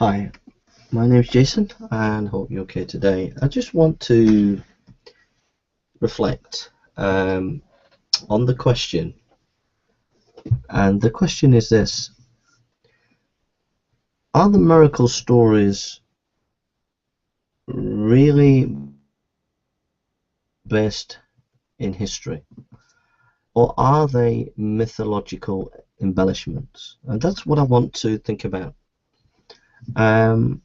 Hi, my name is Jason and hope you're okay today. I just want to reflect on the question, and the question is this: are the miracle stories really based in history, or are they mythological embellishments? And that's what I want to think about. Um,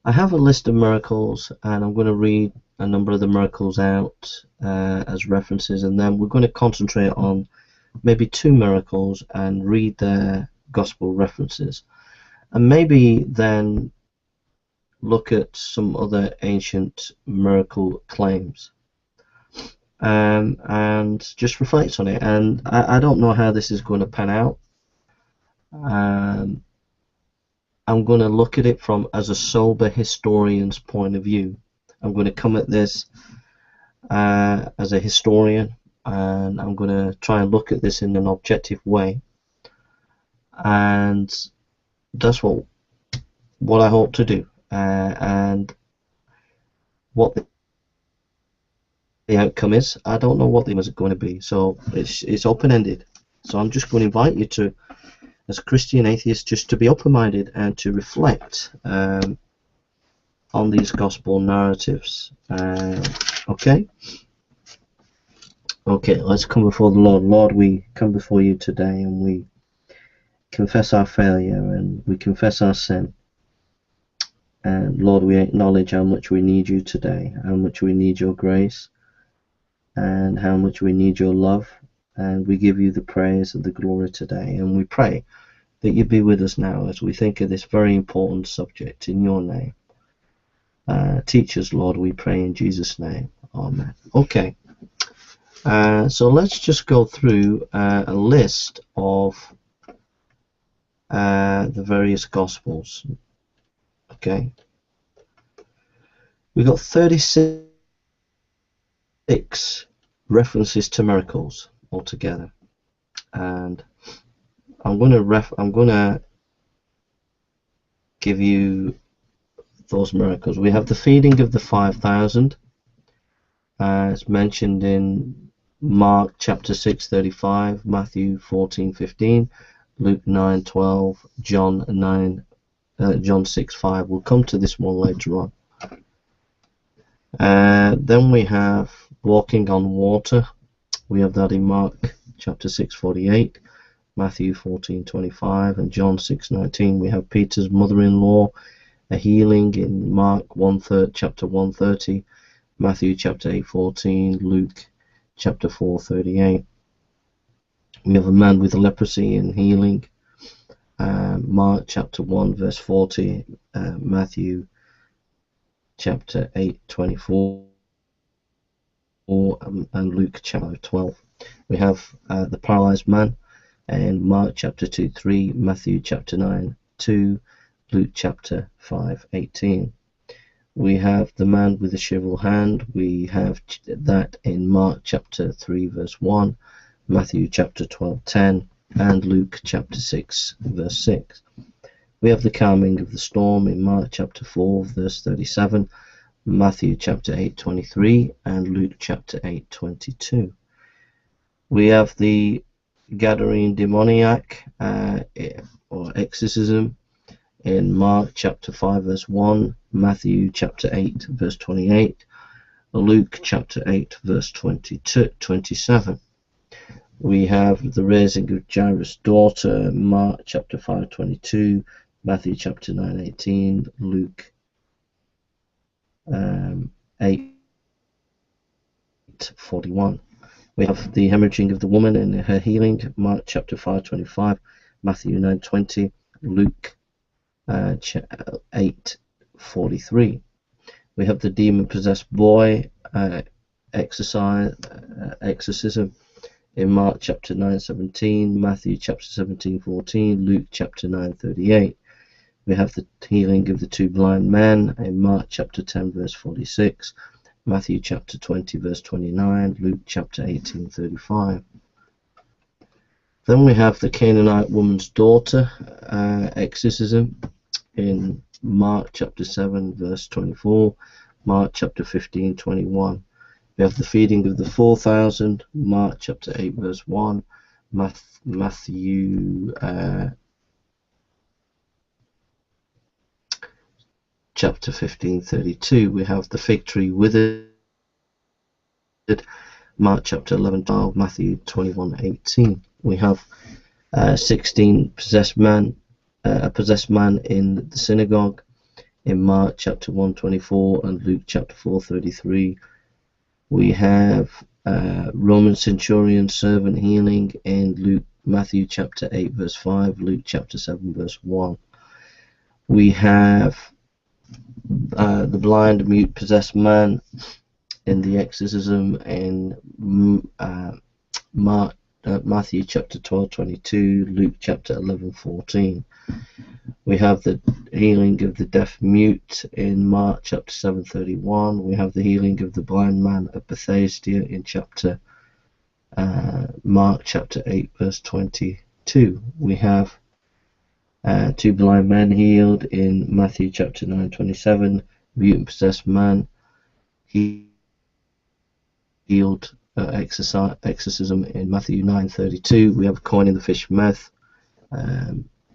I have a list of miracles, and I'm going to read a number of the miracles out as references, and then we're going to concentrate on maybe two miracles and read their gospel references, and maybe then look at some other ancient miracle claims and just reflect on it. And I don't know how this is going to pan out. I'm going to look at it from as a sober historian's point of view. I'm going to come at this as a historian, and I'm going to try and look at this in an objective way, and that's what I hope to do, and what the outcome is, I don't know what the outcome is going to be, so it's open-ended. So I'm just going to invite you to, as a Christian atheist, just to be open-minded and to reflect on these gospel narratives. Okay, let's come before the Lord. Lord, we come before you today and we confess our failure and we confess our sin. And Lord, we acknowledge how much we need you today, how much we need your grace, and how much we need your love. And we give you the praise and the glory today. And we pray that you be with us now as we think of this very important subject in your name. Teach us, Lord, we pray in Jesus' name. Amen. Okay. So let's just go through a list of the various Gospels. Okay. We've got 36 references to miracles altogether, and I'm gonna give you those miracles. We have the feeding of the 5,000. It's mentioned in Mark chapter 6:35, Matthew 14:15, Luke 9:12, John 6:5. We'll come to this one later on. Then we have walking on water. We have that in Mark chapter 6:48, Matthew 14:25, and John 6:19. We have Peter's mother-in-law, a healing in Mark chapter 1:30, Matthew chapter 8:14, Luke chapter 4:38. We have a man with leprosy and healing, Mark chapter 1 verse 40, Matthew chapter 8:24, and Luke chapter 12. We have the paralyzed man in Mark chapter 2:3, Matthew chapter 9:2, Luke chapter 5:18. We have the man with the shriveled hand. We have that in Mark chapter 3 verse 1, Matthew chapter 12:10, and Luke chapter 6 verse 6. We have the calming of the storm in Mark chapter 4 verse 37, Matthew chapter 8:23, and Luke chapter 8:22. We have the Gadarene demoniac or exorcism in Mark chapter 5 verse 1, Matthew chapter 8 verse 28, Luke chapter 8 verse 27. We have the raising of Jairus' daughter, Mark chapter 5:22, Matthew chapter 9:18, Luke 8:41. We have the hemorrhaging of the woman and her healing, Mark chapter 5:25, Matthew 9:20, Luke 8:43. We have the demon-possessed boy exorcism in Mark chapter 9:17, Matthew chapter 17:14, Luke chapter 9:38. We have the healing of the two blind men in Mark chapter 10 verse 46, Matthew chapter 20 verse 29, Luke chapter 18:35. Then we have the Canaanite woman's daughter exorcism in Mark chapter 7 verse 24, Mark chapter 15:21. We have the feeding of the 4,000, Mark chapter 8 verse 1, Matthew chapter 15:32. We have the fig tree withered, Mark chapter 11:12, Matthew 21:18. We have 16 possessed man, a possessed man in the synagogue in Mark chapter 1:24 and Luke chapter 4:33. We have Roman centurion servant healing in Matthew chapter 8 verse 5, Luke chapter 7 verse 1. We have the blind mute possessed man in the exorcism in Matthew chapter 12:22, Luke chapter 11:14. We have the healing of the deaf mute in Mark chapter 7:31. We have the healing of the blind man at Bethesda in Mark chapter 8 verse 22. We have 2 blind men healed in Matthew chapter 9:27. Mute and possessed man healed exorcism in Matthew 9:32. We have a coin in the fish mouth,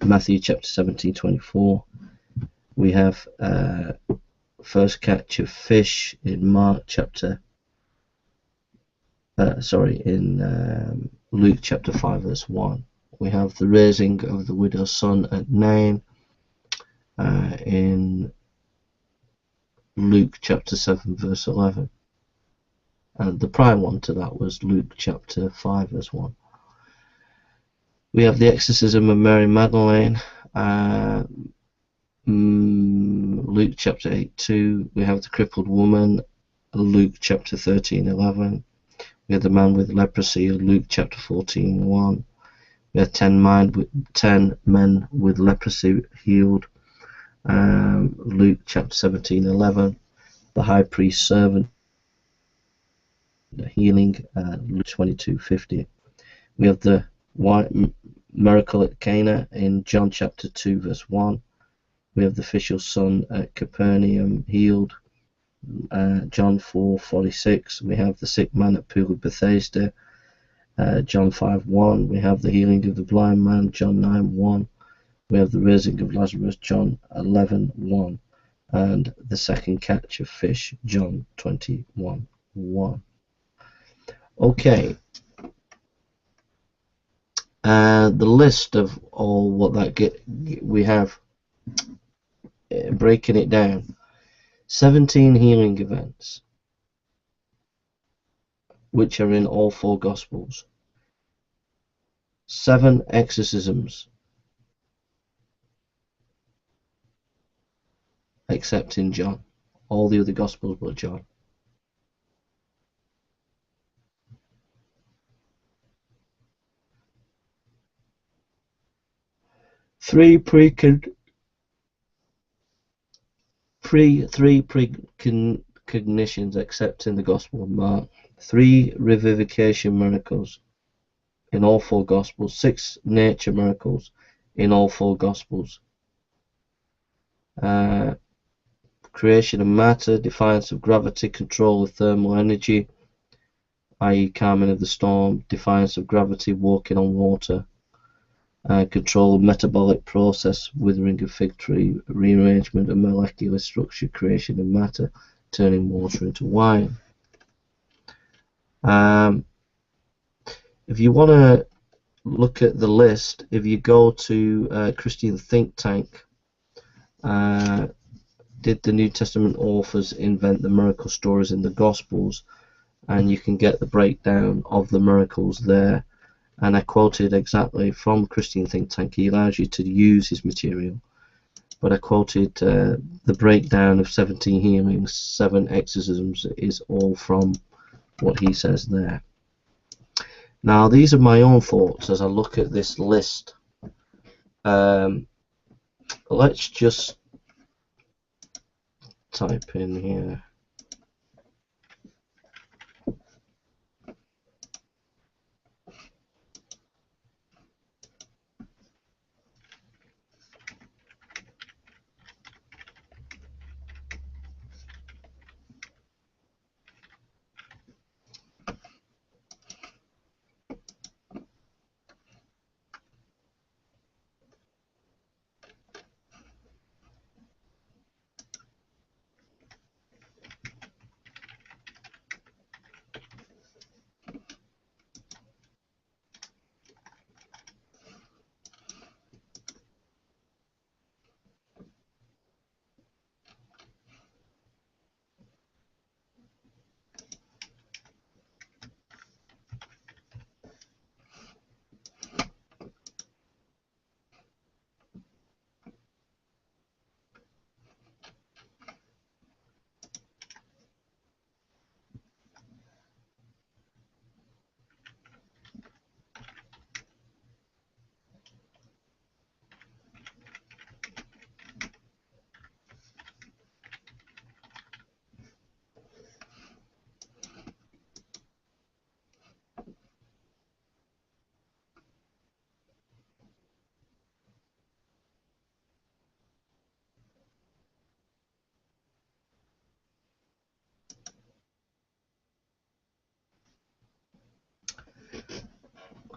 Matthew chapter 17:24. We have first catch of fish in Luke chapter 5 verse 1. We have the raising of the widow's son at Nain in Luke chapter 7 verse 11. And the prior one to that was Luke chapter 5 verse 1. We have the exorcism of Mary Magdalene, Luke chapter 8:2. We have the crippled woman, Luke chapter 13:11. We have the man with leprosy, Luke chapter 14:1. We have 10 men with leprosy healed, Luke chapter 17:11. The high priest's servant healing, Luke 22:50. We have the miracle at Cana in John chapter 2 verse 1. We have the fisher's son at Capernaum healed, John 4:46. We have the sick man at pool of Bethesda, John 5:1. We have the healing of the blind man, John 9:1. We have the raising of Lazarus, John 11:1. And the second catch of fish, John 21:1. Okay. The list of all what that we have, breaking it down: 17 healing events, which are in all 4 Gospels. 7 exorcisms, except in John. All the other Gospels but John. 3 precognitions, except in the Gospel of Mark. 3 revivification miracles in all 4 Gospels. 6 nature miracles in all 4 Gospels. Creation of matter, defiance of gravity, control of thermal energy, i.e. calming of the storm, defiance of gravity, walking on water, control of metabolic process, withering of fig tree, rearrangement of molecular structure, creation of matter, turning water into wine. If you want to look at the list, if you go to Christian Think Tank, did the New Testament authors invent the miracle stories in the Gospels? And you can get the breakdown of the miracles there. And I quoted exactly from Christian Think Tank. He allows you to use his material, but I quoted the breakdown of 17 healings, 7 exorcisms is all from what he says there. Now these are my own thoughts as I look at this list. Let's just type in here.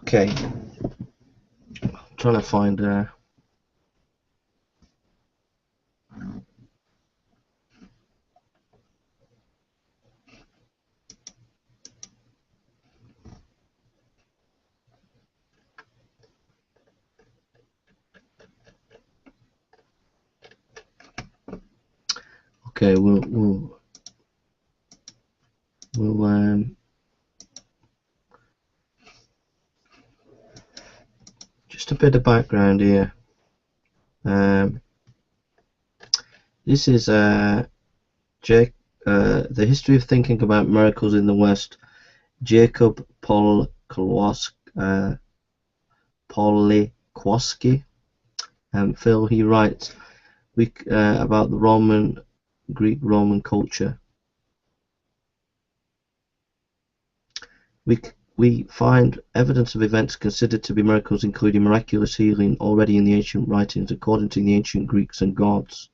Okay, I'm trying to find okay, we'll just a bit of background here. This is Jake, the history of thinking about miracles in the West. Jacob Polikoski, Phil. He writes about the Greek-Roman culture. We find evidence of events considered to be miracles, including miraculous healing, already in the ancient writings, according to the ancient Greeks and gods.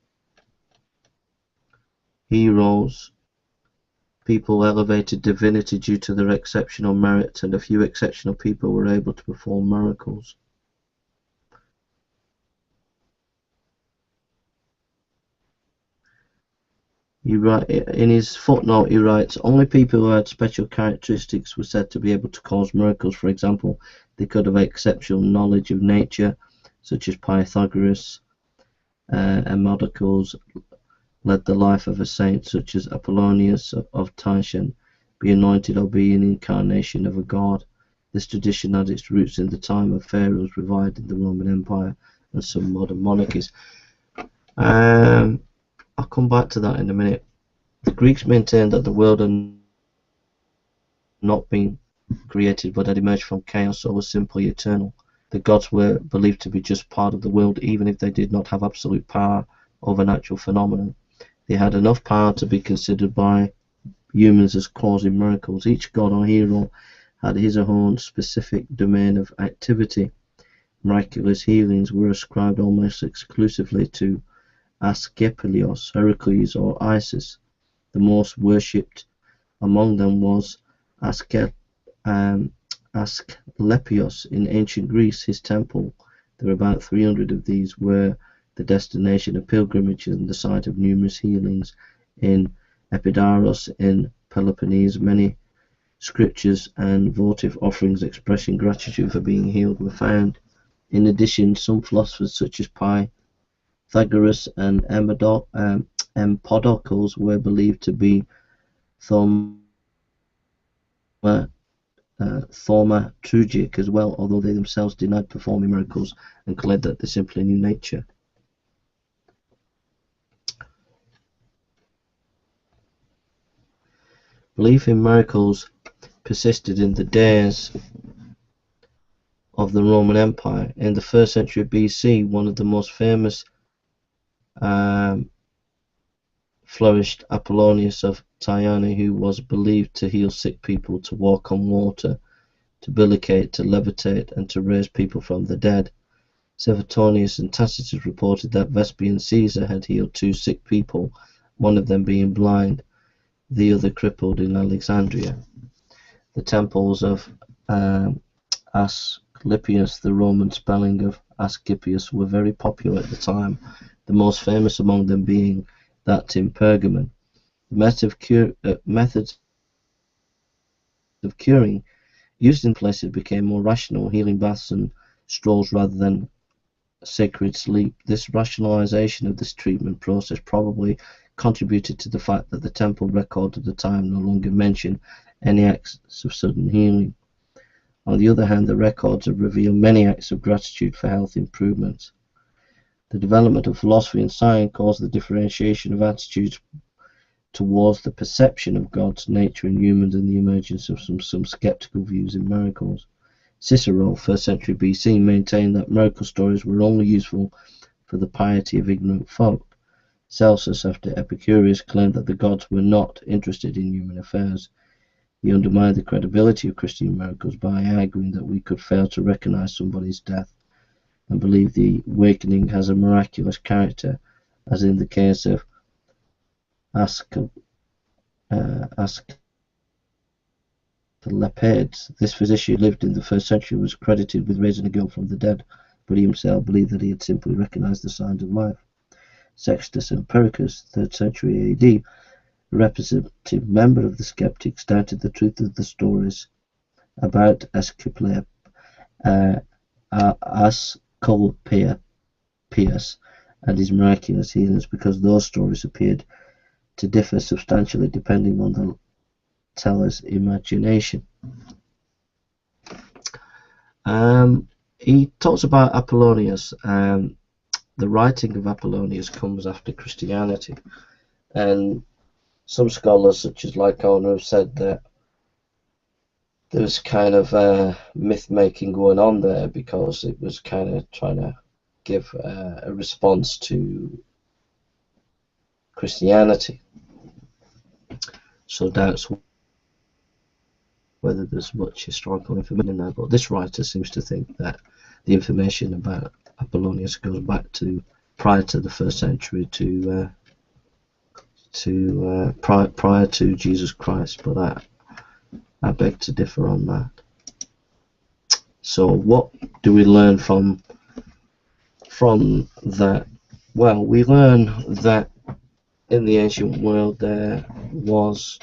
Heroes, people elevated divinity due to their exceptional merit, and a few exceptional people were able to perform miracles. In his footnote, he writes, only people who had special characteristics were said to be able to cause miracles. For example, they could have exceptional knowledge of nature, such as Pythagoras, and Empedocles led the life of a saint, such as Apollonius of Tyche, be anointed or be an incarnation of a god. This tradition had its roots in the time of pharaohs revived in the Roman Empire and some modern monarchies. I'll come back to that in a minute. The Greeks maintained that the world had not been created but had emerged from chaos or was simply eternal. The gods were believed to be just part of the world, even if they did not have absolute power over natural phenomena. They had enough power to be considered by humans as causing miracles. Each god or hero had his own specific domain of activity. Miraculous healings were ascribed almost exclusively to Asclepios, Heracles, or Isis. The most worshipped among them was Asclepios in ancient Greece. His temple, there were about 300 of these, were the destination of pilgrimages and the site of numerous healings. In Epidaurus in Peloponnese, many scriptures and votive offerings expressing gratitude for being healed were found. In addition, some philosophers such as Pythagoras and Empedocles were believed to be thaumaturgic as well, although they themselves denied performing miracles and claimed that they simply knew nature. Belief in miracles persisted in the days of the Roman Empire. In the 1st century BC, one of the most famous flourished Apollonius of Tyche, who was believed to heal sick people, to walk on water, to billicate, to levitate, and to raise people from the dead. Suetonius and Tacitus reported that Vespasian Caesar had healed 2 sick people, one of them being blind, the other crippled, in Alexandria. The temples of Asclepius, the Roman spelling of Asclepius, were very popular at the time, the most famous among them being that in Pergamon. The methods of curing used in places became more rational, healing baths and strolls rather than sacred sleep. This rationalization of this treatment process probably contributed to the fact that the temple record of the time no longer mention any acts of sudden healing. On the other hand, the records have revealed many acts of gratitude for health improvements. The development of philosophy and science caused the differentiation of attitudes towards the perception of God's nature in humans and the emergence of some skeptical views in miracles. Cicero, 1st century BC, maintained that miracle stories were only useful for the piety of ignorant folk. Celsus, after Epicurus, claimed that the gods were not interested in human affairs. He undermined the credibility of Christian miracles by arguing that we could fail to recognize somebody's death and believe the awakening has a miraculous character, as in the case of Asclepius. Lepaides. This physician who lived in the 1st century was credited with raising a girl from the dead, but he himself believed that he had simply recognized the signs of life. Sextus Empiricus, 3rd century AD, a representative member of the skeptics, doubted the truth of the stories about Asclepius and his miraculous healings, because those stories appeared to differ substantially depending on the teller's imagination. He talks about Apollonius. The writing of Apollonius comes after Christianity, and some scholars, such as Lycona, have said that there was kind of myth-making going on there, because it was kind of trying to give a response to Christianity. So doubts whether there's much historical information in there, but this writer seems to think that the information about Apollonius goes back to prior to the 1st century, prior to Jesus Christ, but I beg to differ on that. So what do we learn from that? Well, we learn that in the ancient world there was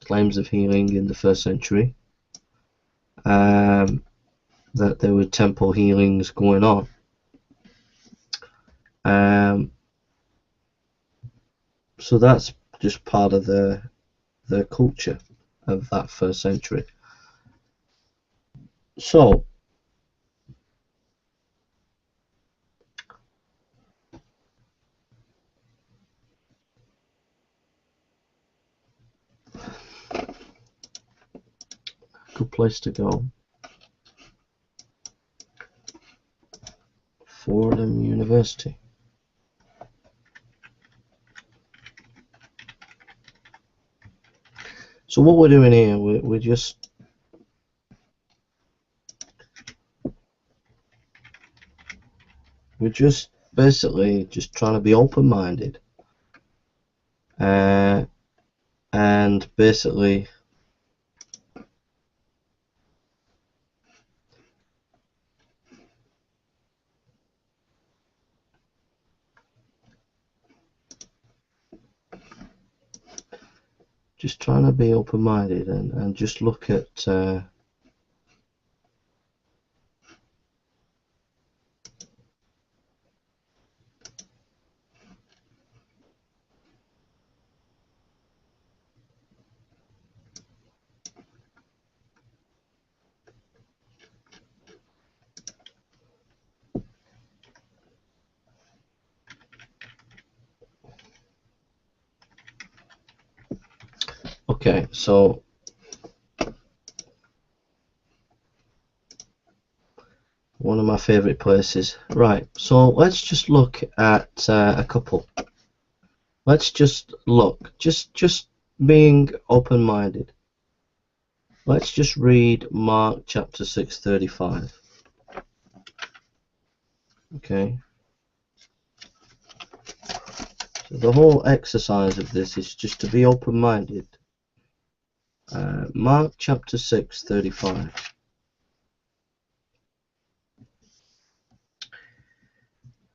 claims of healing in the 1st century, that there were temple healings going on. So that's just part of the culture of that 1st century. So good place to go. Fordham University. So what we're doing here, we're just basically just trying to be open-minded, and basically just trying to be open-minded and just look at okay, so one of my favorite places. Right, so let's just look at a couple. Let's just look, just being open-minded. Let's just read Mark chapter 6:35. Okay. So the whole exercise of this is just to be open-minded. Mark chapter 6:35.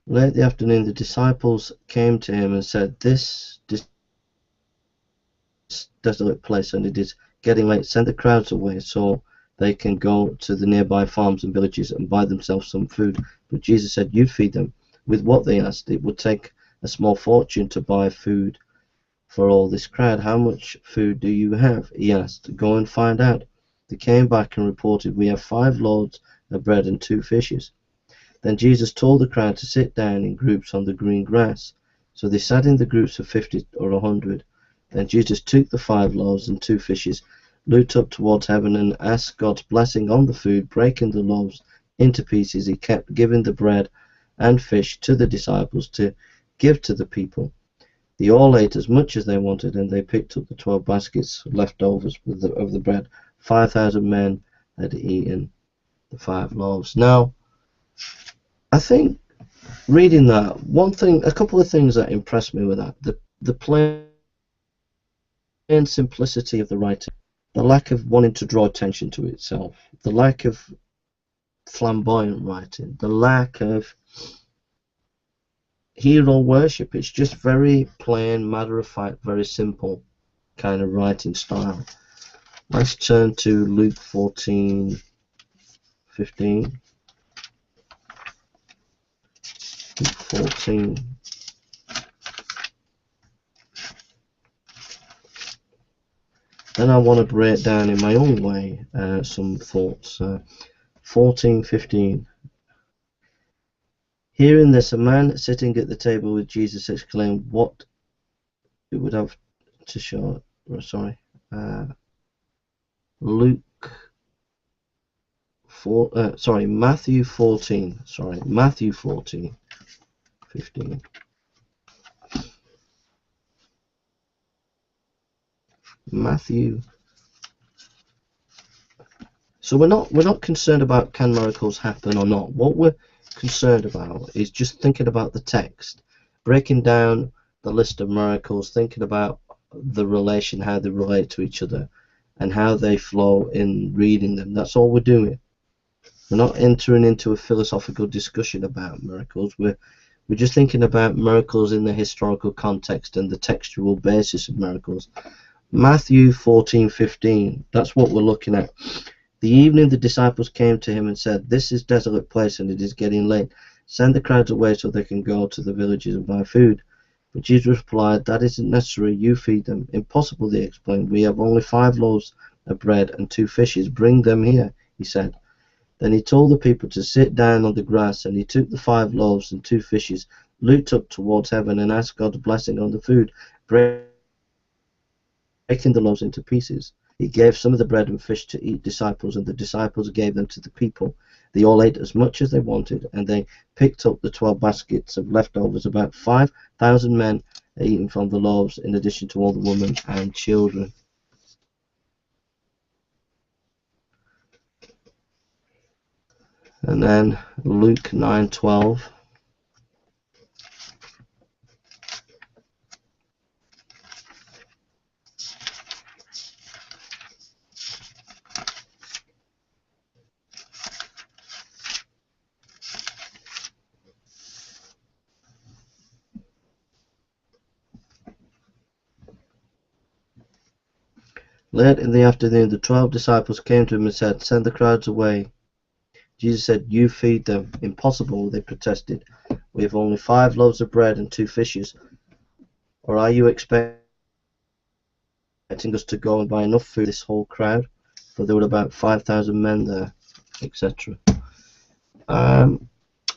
Late the afternoon, the disciples came to him and said, "This desolate place, and it is getting late. Send the crowds away so they can go to the nearby farms and villages and buy themselves some food." But Jesus said, "You feed them." With what they asked, it would take a small fortune to buy food for all this crowd. "How much food do you have?" he asked. "Go and find out." They came back and reported, "We have 5 loaves of bread and 2 fishes. Then Jesus told the crowd to sit down in groups on the green grass. So they sat in the groups of 50 or 100. Then Jesus took the 5 loaves and 2 fishes, looked up towards heaven, and asked God's blessing on the food. Breaking the loaves into pieces, he kept giving the bread and fish to the disciples to give to the people. They all ate as much as they wanted, and they picked up the 12 baskets leftovers of the bread. 5,000 men had eaten the 5 loaves. Now, I think reading that, a couple of things that impressed me with that. The place and simplicity of the writing, the lack of wanting to draw attention to itself, the lack of flamboyant writing, the lack of hero worship. It's just very plain, matter-of-fact, very simple kind of writing style. Let's turn to Luke 14:15. Luke 14. Then I want to break down in my own way some thoughts. 14:15. Hearing this, a man sitting at the table with Jesus exclaimed, "What it would have to show." Sorry, Matthew 14. Sorry, Matthew 14:15. Matthew. So we're not concerned about can miracles happen or not. What we're concerned about is just thinking about the text, breaking down the list of miracles, thinking about the relation, how they relate to each other, and how they flow in reading them. That's all we're doing. We're not entering into a philosophical discussion about miracles. We're just thinking about miracles in the historical context and the textual basis of miracles. Matthew 14:15. That's what we're looking at. The evening the disciples came to him and said, "This is a desolate place and it is getting late. Send the crowds away so they can go to the villages and buy food." But Jesus replied, "That isn't necessary. You feed them." "Impossible," they explained. "We have only 5 loaves of bread and 2 fishes. Bring them here," he said. Then he told the people to sit down on the grass, and he took the 5 loaves and 2 fishes, looked up towards heaven, and asked God's blessing on the food, breaking the loaves into pieces. He gave some of the bread and fish to each disciples, and the disciples gave them to the people. They all ate as much as they wanted, and they picked up the 12 baskets of leftovers. About 5,000 men eating from the loaves, in addition to all the women and children. And then Luke 9:12. Late in the afternoon, the 12 disciples came to him and said, "Send the crowds away." Jesus said, "You feed them." "Impossible," they protested. "We have only 5 loaves of bread and 2 fishes. Or are you expecting us to go and buy enough food for this whole crowd?" For there were about 5,000 men there, etc.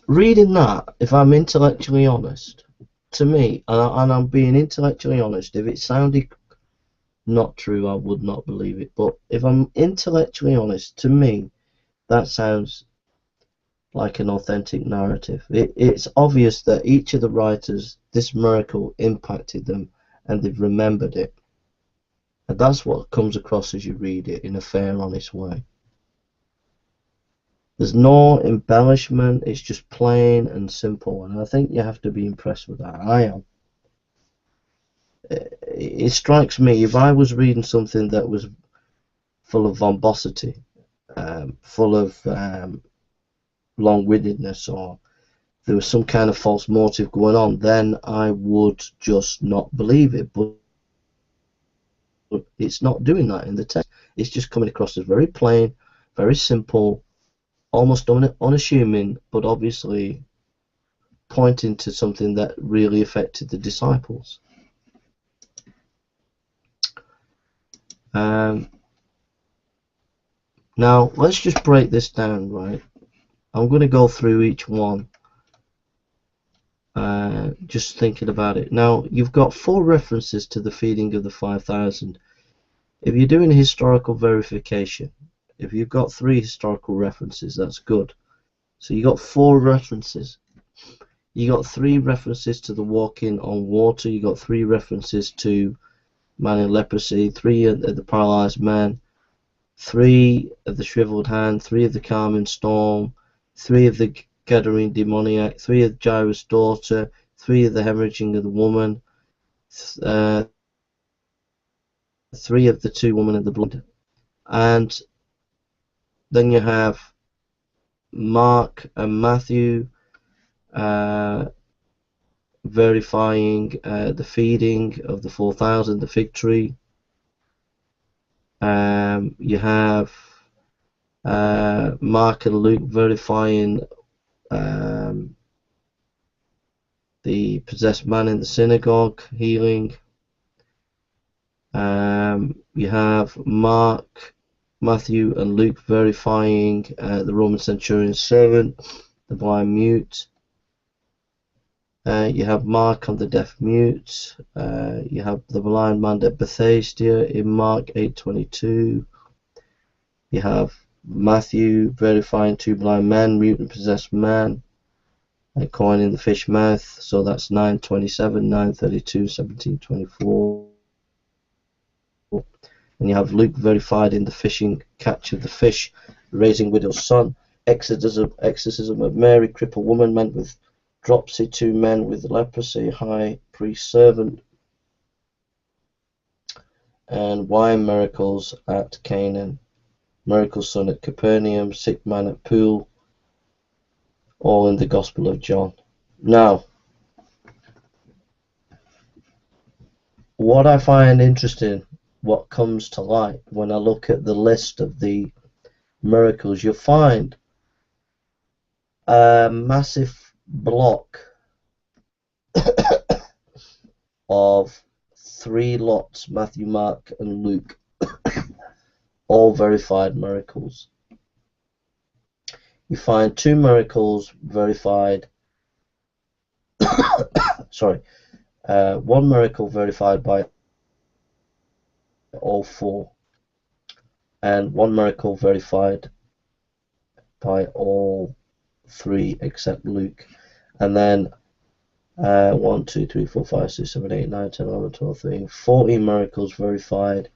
Reading that, if I'm intellectually honest, to me, and I'm being intellectually honest, if it sounded not true, I would not believe it. But if I'm intellectually honest, to me, that sounds like an authentic narrative. It's obvious that each of the writers, this miracle impacted them, and they've remembered it. And that's what comes across as you read it in a fair, honest way. There's no embellishment, it's just plain and simple, and I think you have to be impressed with that. I am. It strikes me, if I was reading something that was full of bombosity, full of long-windedness, or there was some kind of false motive going on, then I would just not believe it. But it's not doing that in the text. It's just coming across as very plain, very simple, almost unassuming, but obviously pointing to something that really affected the disciples. Now let's just break this down, right? I'm going to go through each one, just thinking about it. Now, you've got 4 references to the feeding of the 5,000. If you're doing a historical verification, if you've got 3 historical references, that's good. So you got 4 references. You got 3 references to the walking on water. You got 3 references to man in leprosy, 3 of the paralyzed man, 3 of the shriveled hand, 3 of the calming storm, 3 of the Gadarene demoniac, 3 of Jairus' daughter, 3 of the hemorrhaging of the woman, 3 of the 2 women of the blood. And then you have Mark and Matthew verifying the feeding of the 4,000, the fig tree. You have Mark and Luke verifying the possessed man in the synagogue healing. You have Mark, Matthew and Luke verifying the Roman centurion's servant, the blind mute. You have Mark on the deaf mute. You have the blind man at Bethesda in Mark 8:22. You have Matthew verifying 2 blind men, mute and possessed man, and coin in the fish mouth. So that's 9:27, 9:32, 17:24. And you have Luke verified in the fishing catch of the fish, raising widow's son, exorcism of Mary, crippled woman, men with dropsy, 2 men with leprosy, high priest servant, and wine miracles at Canaan, miracle son at Capernaum, sick man at pool, all in the Gospel of John. Now, what I find interesting, what comes to light when I look at the list of the miracles, you'll find a massive block of 3 lots, Matthew, Mark and Luke, all verified miracles. You find 2 miracles verified, sorry, 1 miracle verified by all 4, and 1 miracle verified by all 3 except Luke. And then 1, 2, 3, 4, 5, 6, 7, 8, 9, 10, 11, 12, 13, 14 miracles verified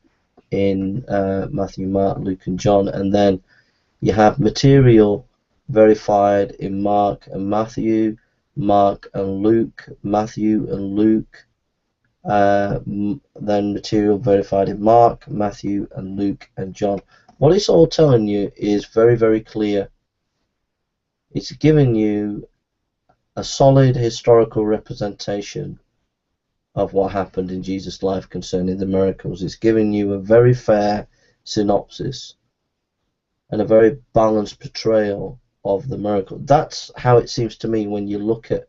in Matthew, Mark, Luke and John. And then you have material verified in Mark and Matthew, Mark and Luke, Matthew and Luke, then material verified in Mark, Matthew and Luke and John. What it's all telling you is very, very clear. It's giving you a solid historical representation of what happened in Jesus' life concerning the miracles. It's giving you a very fair synopsis and a very balanced portrayal of the miracle. That's how it seems to me when you look at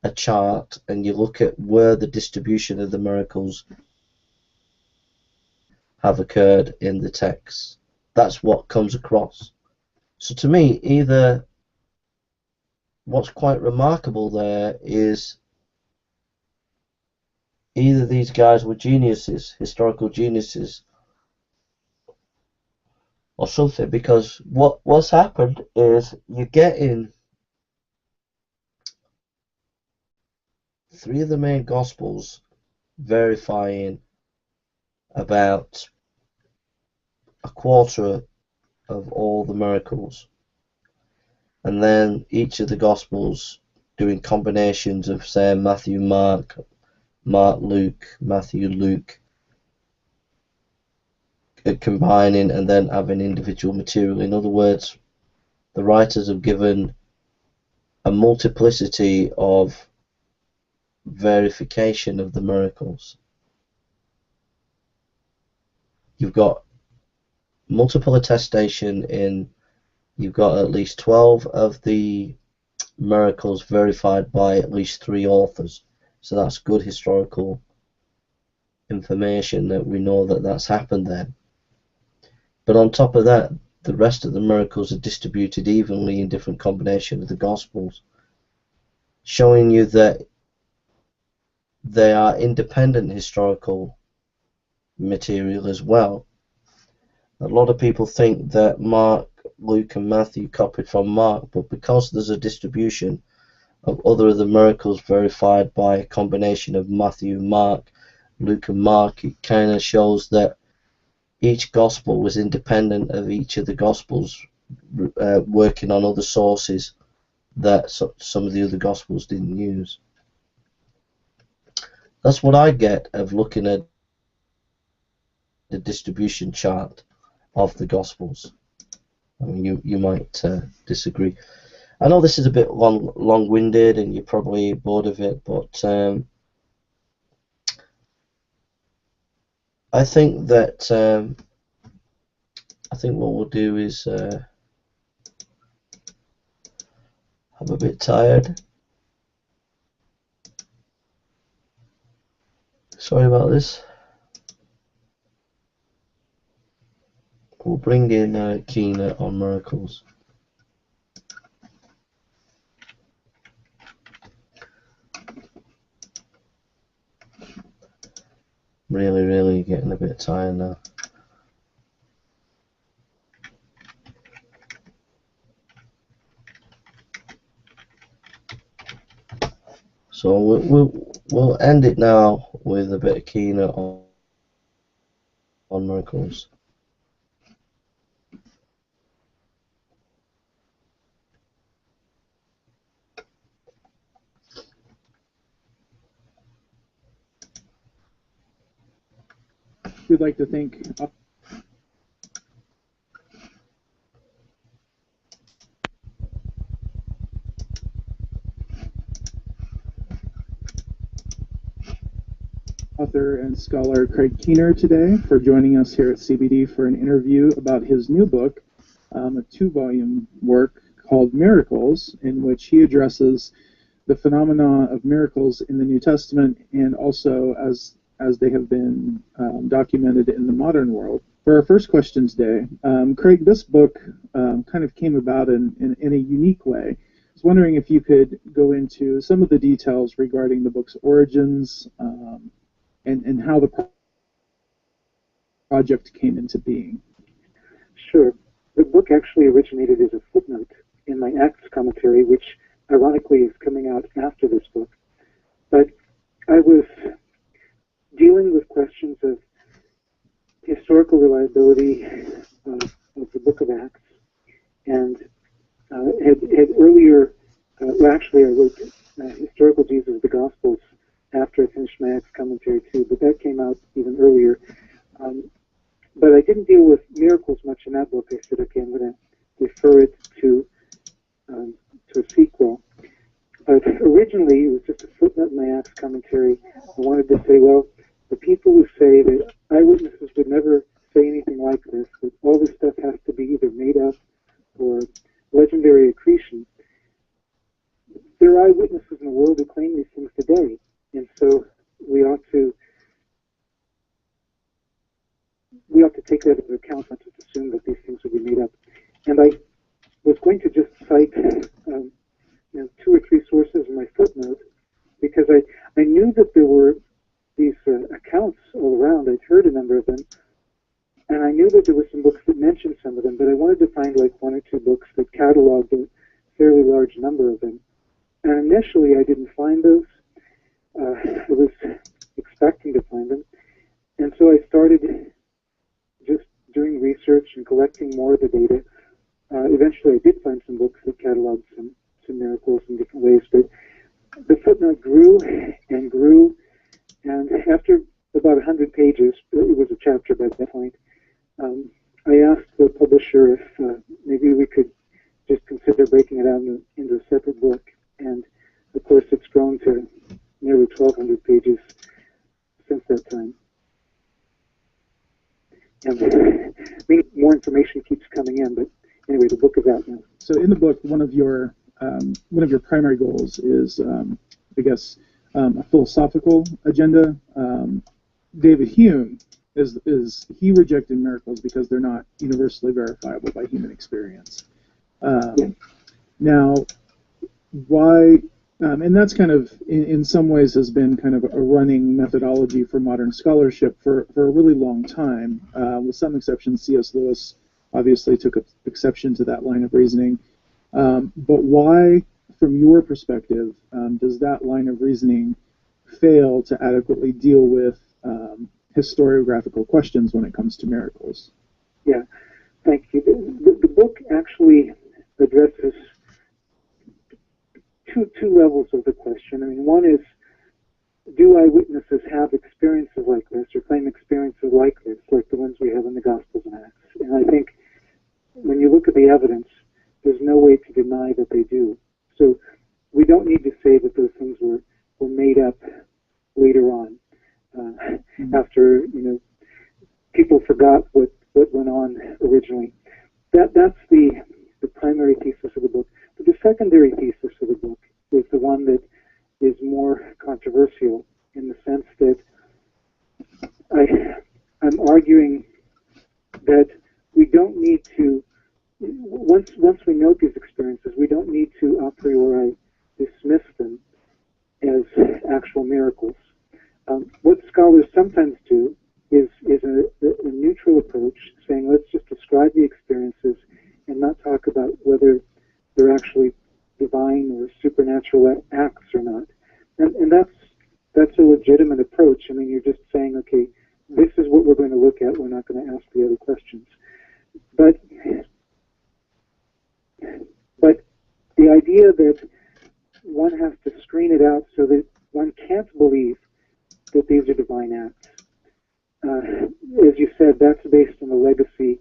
a chart and you look at where the distribution of the miracles have occurred in the text. That's what comes across. So to me, what's quite remarkable there is either these guys were geniuses, historical geniuses, or something, because what's happened is you're getting 3 of the main Gospels verifying about a quarter of all the miracles, and then each of the Gospels doing combinations of, say, Matthew, Mark, Luke, Matthew, Luke, combining and then having individual material. In other words, the writers have given a multiplicity of verification of the miracles. You've got multiple attestation in, you've got at least 12 of the miracles verified by at least 3 authors. So that's good historical information that we know that that's happened then. But on top of that, the rest of the miracles are distributed evenly in different combinations of the Gospels, showing you that they are independent historical material as well. A lot of people think that Mark, Luke and Matthew copied from Mark, but because there's a distribution of other of the miracles verified by a combination of Matthew, Mark, Luke and Mark, it kind of shows that each gospel was independent of each of the gospels, working on other sources that some of the other gospels didn't use. That's what I get of looking at the distribution chart of the Gospels. I mean, you might disagree. I know this is a bit long-winded and you're probably bored of it, but I think that what we'll do is I'm a bit tired. Sorry about this. We'll bring in Keena on miracles. Really getting a bit tired now. So we'll end it now with a bit of Keena on miracles. We'd like to thank author and scholar Craig Keener today for joining us here at CBD for an interview about his new book, a 2-volume work called Miracles, in which he addresses the phenomena of miracles in the New Testament and also as they have been documented in the modern world. For our first question today, Craig, this book kind of came about in a unique way. I was wondering if you could go into some of the details regarding the book's origins and how the project came into being. Sure. The book actually originated as a footnote in my Acts commentary, which ironically is coming out after this book. But I was dealing with questions of historical reliability of the book of Acts, and had earlier, actually I wrote Historical Jesus of the Gospels after I finished my Acts commentary too, but that came out even earlier. But I didn't deal with miracles much in that book. I said, okay, I'm going to refer it to a sequel. But originally, it was just a footnote in my Acts commentary. I wanted to say, well, the people who say that eyewitnesses would never say anything like this, that all this stuff has to be either made up or legendary accretion, there are eyewitnesses in the world who claim these things today. And so we ought to take that into account, not just assume that these things would be made up. And I was going to just cite 2 or 3 sources in my footnote, because I knew that there were these accounts all around. I'd heard a number of them, and I knew that there were some books that mentioned some of them, but I wanted to find like 1 or 2 books that cataloged a fairly large number of them. And initially I didn't find those. I was expecting to find them, and so I started just doing research and collecting more of the data. Eventually I did find some books that cataloged some miracles in different ways, but the footnote grew and grew, and after about 100 pages, it was a chapter by that point, I asked the publisher if maybe we could just consider breaking it out into a separate book, and of course it's grown to nearly 1,200 pages since that time. And I mean, more information keeps coming in, but anyway, the book is out now. So in the book, one of your primary goals is, I guess, a philosophical agenda. David Hume he rejected miracles because they're not universally verifiable by human experience. Now, why? And that's kind of, in some ways, has been kind of a running methodology for modern scholarship for a really long time. With some exceptions, C.S. Lewis obviously took exception to that line of reasoning. But why, from your perspective, does that line of reasoning fail to adequately deal with historiographical questions when it comes to miracles? Yeah, thank you. The book actually addresses two levels of the question. I mean, one is do eyewitnesses have experiences like this, or claim experiences like this, like the ones we have in the Gospels and Acts? And I think when you look at the evidence, there's no way to deny that they do. So we don't need to say that those things were made up later on, after people forgot what went on originally. That's the primary thesis of the book. But the secondary thesis of the book is the one that is more controversial, in the sense that I'm arguing that we don't need to, once we note these experiences, we don't need to a priori dismiss them as actual miracles. What scholars sometimes do is a neutral approach, saying let's just describe the experiences and not talk about whether they're actually divine or supernatural acts or not. And that's a legitimate approach. I mean, you're just saying, okay, this is what we're going to look at. We're not going to ask the other questions. But the idea that one has to screen it out so that one can't believe that these are divine acts, as you said, that's based on the legacy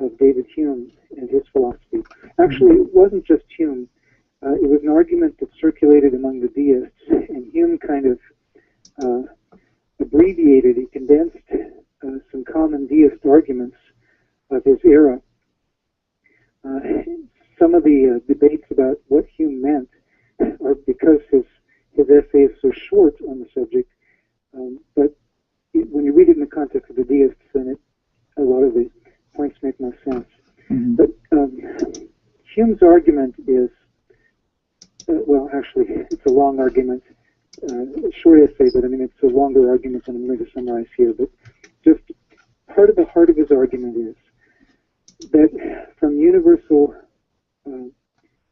of David Hume and his philosophy. Actually, it wasn't just Hume. It was an argument that circulated among the deists, and Hume kind of abbreviated, he condensed some common deist arguments of his era. Some of the debates about what Hume meant are because his essay is so short on the subject, but when you read it in the context of the deists, then a lot of the points make more sense. But Hume's argument is, well, actually, it's a long argument, a short essay, but I mean, it's a longer argument than I'm going to summarize here. But just part of the heart of his argument is that from universal,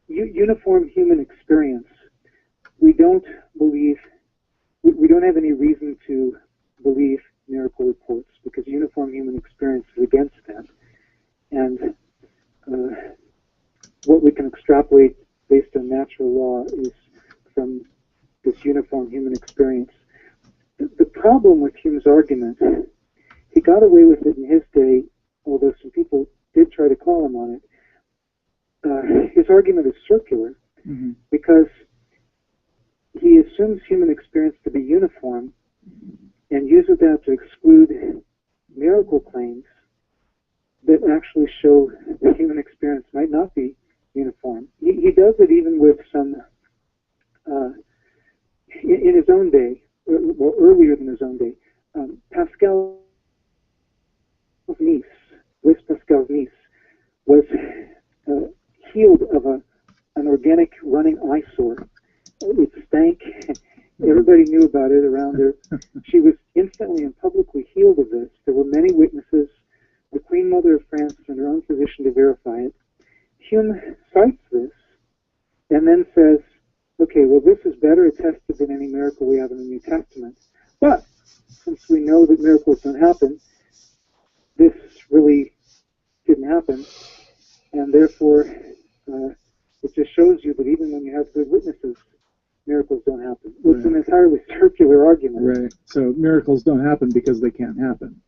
uniform human experience, we don't have any reason to believe miracle reports, because uniform human experience is against that. And what we can extrapolate based on natural law is from this uniform human experience. The problem with Hume's argument, he got away with it in his day, although some people did try to call him on it. His argument is circular, because he assumes human experience to be uniform and uses that to exclude miracle claims that actually show that human experience might not be uniform. He does it even with some, in his own day, well, earlier than his own day, Pascal's niece, Blaise Pascal's niece, was healed of an organic running eyesore. It stank. Everybody knew about it around her. She was instantly and publicly healed of this. There were many witnesses, the Queen Mother of France and her own physician, to verify it. Hume cites this and then says, okay, well, this is better attested than any miracle we have in the New Testament. But since we know that miracles don't happen, this really didn't happen, and therefore it just shows you that even when you have good witnesses, miracles don't happen. It's an entirely circular argument. Right. So miracles don't happen because they can't happen.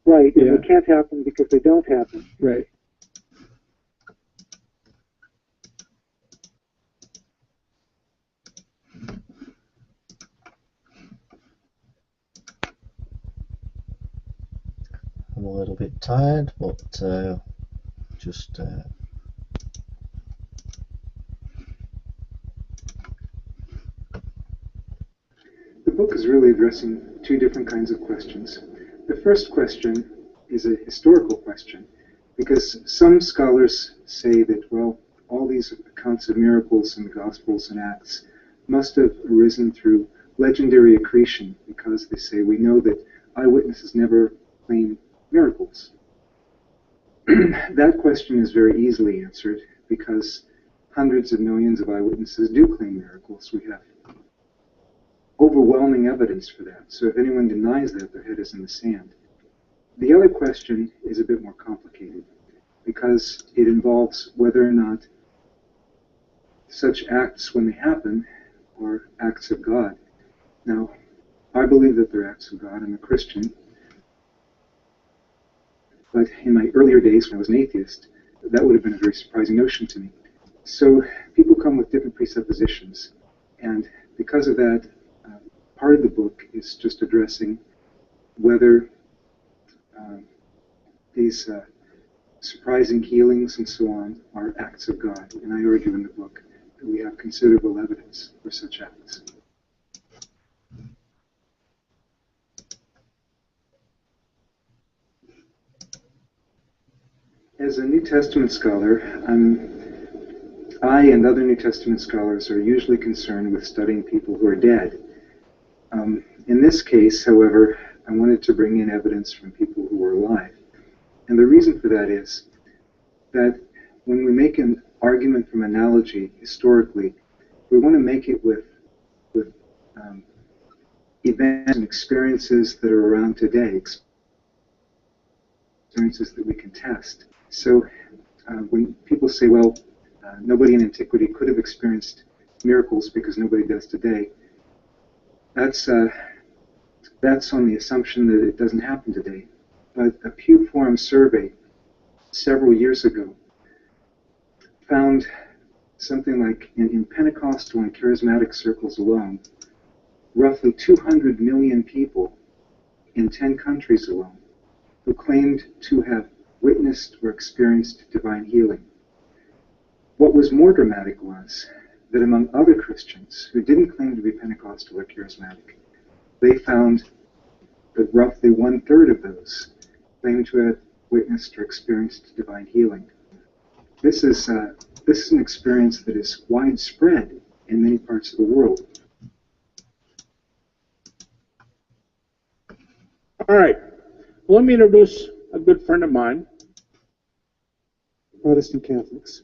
Right. And they can't happen because they don't happen. Right. I'm a little bit tired, but just The book is really addressing two different kinds of questions. The first question is a historical question, because some scholars say that, well, all these accounts of miracles in the Gospels and Acts must have arisen through legendary accretion, because they say we know that eyewitnesses never claim miracles. That question is very easily answered, because hundreds of millions of eyewitnesses do claim miracles. We have overwhelming evidence for that. So if anyone denies that, their head is in the sand. The other question is a bit more complicated, because it involves whether or not such acts, when they happen, are acts of God. Now, I believe that they're acts of God. I'm a Christian. But in my earlier days, when I was an atheist, that would have been a very surprising notion to me. So people come with different presuppositions. And because of that, part of the book is just addressing whether these surprising healings and so on are acts of God. And I argue in the book that we have considerable evidence for such acts. As a New Testament scholar, I and other New Testament scholars are usually concerned with studying people who are dead. In this case, however, I wanted to bring in evidence from people who were alive. And the reason for that is that when we make an argument from analogy historically, we want to make it with events and experiences that are around today, experiences that we can test. So when people say, well, nobody in antiquity could have experienced miracles because nobody does today, that's on the assumption that it doesn't happen today. But a Pew Forum survey several years ago found something like, in Pentecostal and charismatic circles alone, roughly 200 million people in 10 countries alone who claimed to have witnessed or experienced divine healing. What was more dramatic was that among other Christians who didn't claim to be Pentecostal or charismatic, they found that roughly 1/3 of those claimed to have witnessed or experienced divine healing. This is an experience that is widespread in many parts of the world. All right. Well, let me introduce a good friend of mine. Protestant Catholics.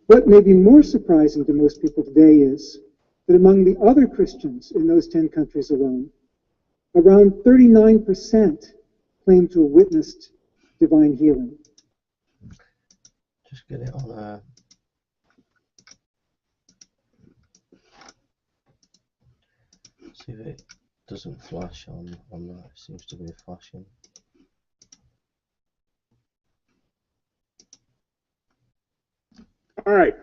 What may be more surprising to most people today is that among the other Christians in those 10 countries alone, around 39% claim to have witnessed divine healing. Just get it on see if it doesn't flash on that. It seems to be flashing. All right.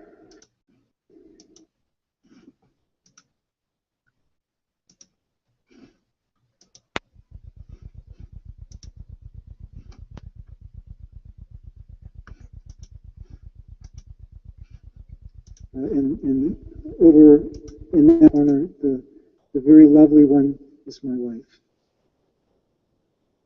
And over in that corner, the very lovely one is my wife.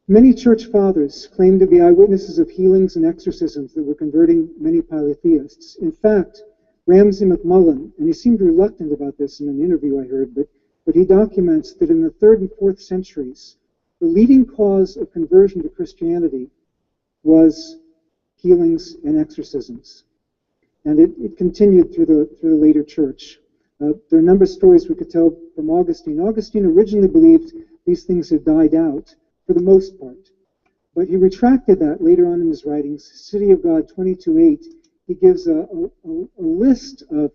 Many church fathers claim to be eyewitnesses of healings and exorcisms that were converting many polytheists. In fact, Ramsay MacMullen, and he seemed reluctant about this in an interview I heard, but he documents that in the 3rd and 4th centuries, the leading cause of conversion to Christianity was healings and exorcisms. And it continued through the later church. There are a number of stories we could tell from Augustine. Augustine originally believed these things had died out, for the most part. But he retracted that later on in his writings. City of God 22:8, he gives a list of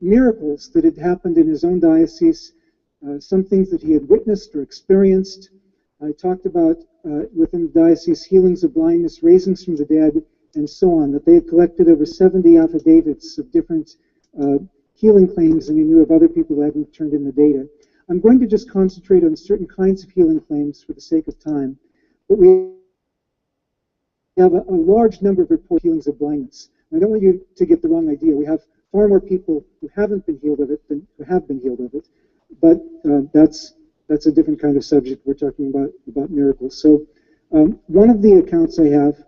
miracles that had happened in his own diocese, some things that he had witnessed or experienced. I talked about within the diocese healings of blindness, raisings from the dead, and so on, that they had collected over 70 affidavits of different healing claims, and he knew of other people who hadn't turned in the data. I'm going to just concentrate on certain kinds of healing claims for the sake of time, but we have a large number of reported healings of blindness. I don't want you to get the wrong idea. We have far more people who haven't been healed of it than who have been healed of it, but that's a different kind of subject. We're talking about miracles. So one of the accounts I have,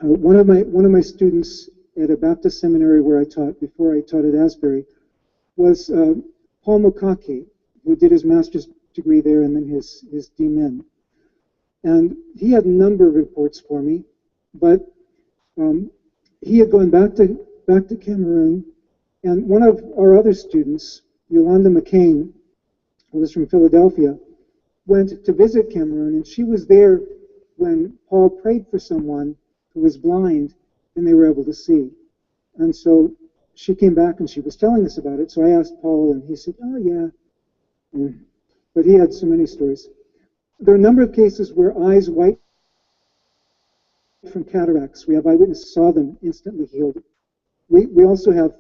one of my students at a Baptist seminary where I taught before I taught at Asbury was Paul Mukake, who did his master's degree there and then his DMin. And he had a number of reports for me, but he had gone back to Cameroon, and one of our other students, Yolanda McCain, who was from Philadelphia, went to visit Cameroon, and she was there when Paul prayed for someone who was blind and they were able to see. And so she came back and she was telling us about it. So I asked Paul, and he said, oh, yeah. but he had so many stories. There are a number of cases where eyes white from cataracts. We have eyewitnesses saw them instantly healed. We also have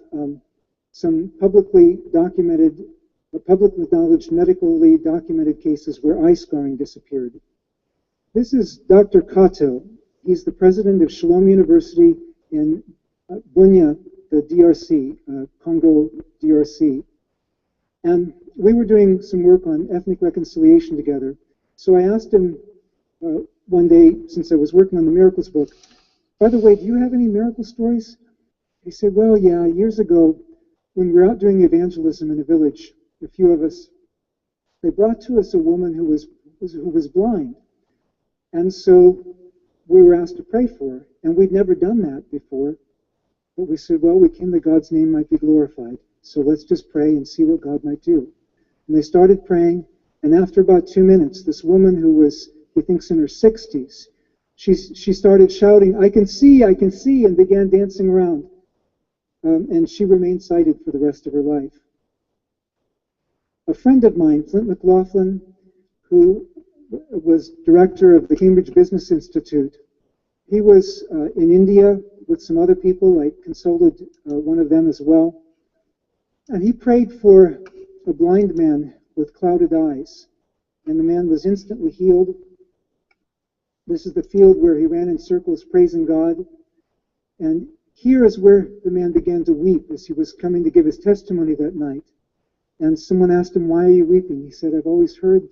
some publicly documented, or publicly acknowledged, medically documented cases where eye scarring disappeared. This is Dr. Kato. He's the president of Shalom University in Bunia, the DRC, Congo DRC. And we were doing some work on ethnic reconciliation together. So I asked him one day, since I was working on the Miracles book, by the way, do you have any miracle stories? He said, well, yeah, years ago, when we were out doing evangelism in a village, a few of us, they brought to us a woman who was blind. And so we were asked to pray for her. And we'd never done that before. But we said, well, we came that God's name might be glorified. So let's just pray and see what God might do. And they started praying. And after about 2 minutes, this woman who was, he thinks, in her 60s, she started shouting, I can see, and began dancing around. And she remained sighted for the rest of her life. A friend of mine, Flint McLaughlin, who was director of the Cambridge Business Institute, he was in India with some other people. I consulted one of them as well. And he prayed for a blind man with clouded eyes. And the man was instantly healed. This is the field where he ran in circles praising God. And here is where the man began to weep as he was coming to give his testimony that night. And someone asked him, why are you weeping? He said, I've always heard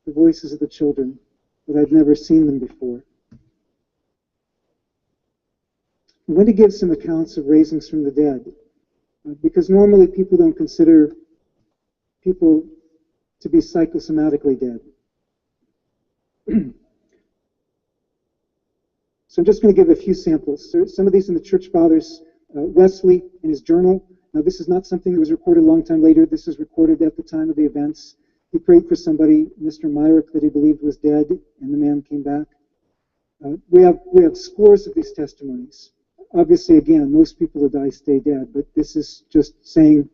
the voices of the children, but I'd never seen them before. I'm going to give some accounts of raisings from the dead, because normally people don't consider people to be psychosomatically dead. So I'm just going to give a few samples. Some of these in the Church Fathers. Wesley, in his journal. Now, this is not something that was recorded a long time later. This is recorded at the time of the events. He prayed for somebody, Mr. Myrick, that he believed was dead, and the man came back. We have scores of these testimonies. Obviously, again, most people who die stay dead, but this is just saying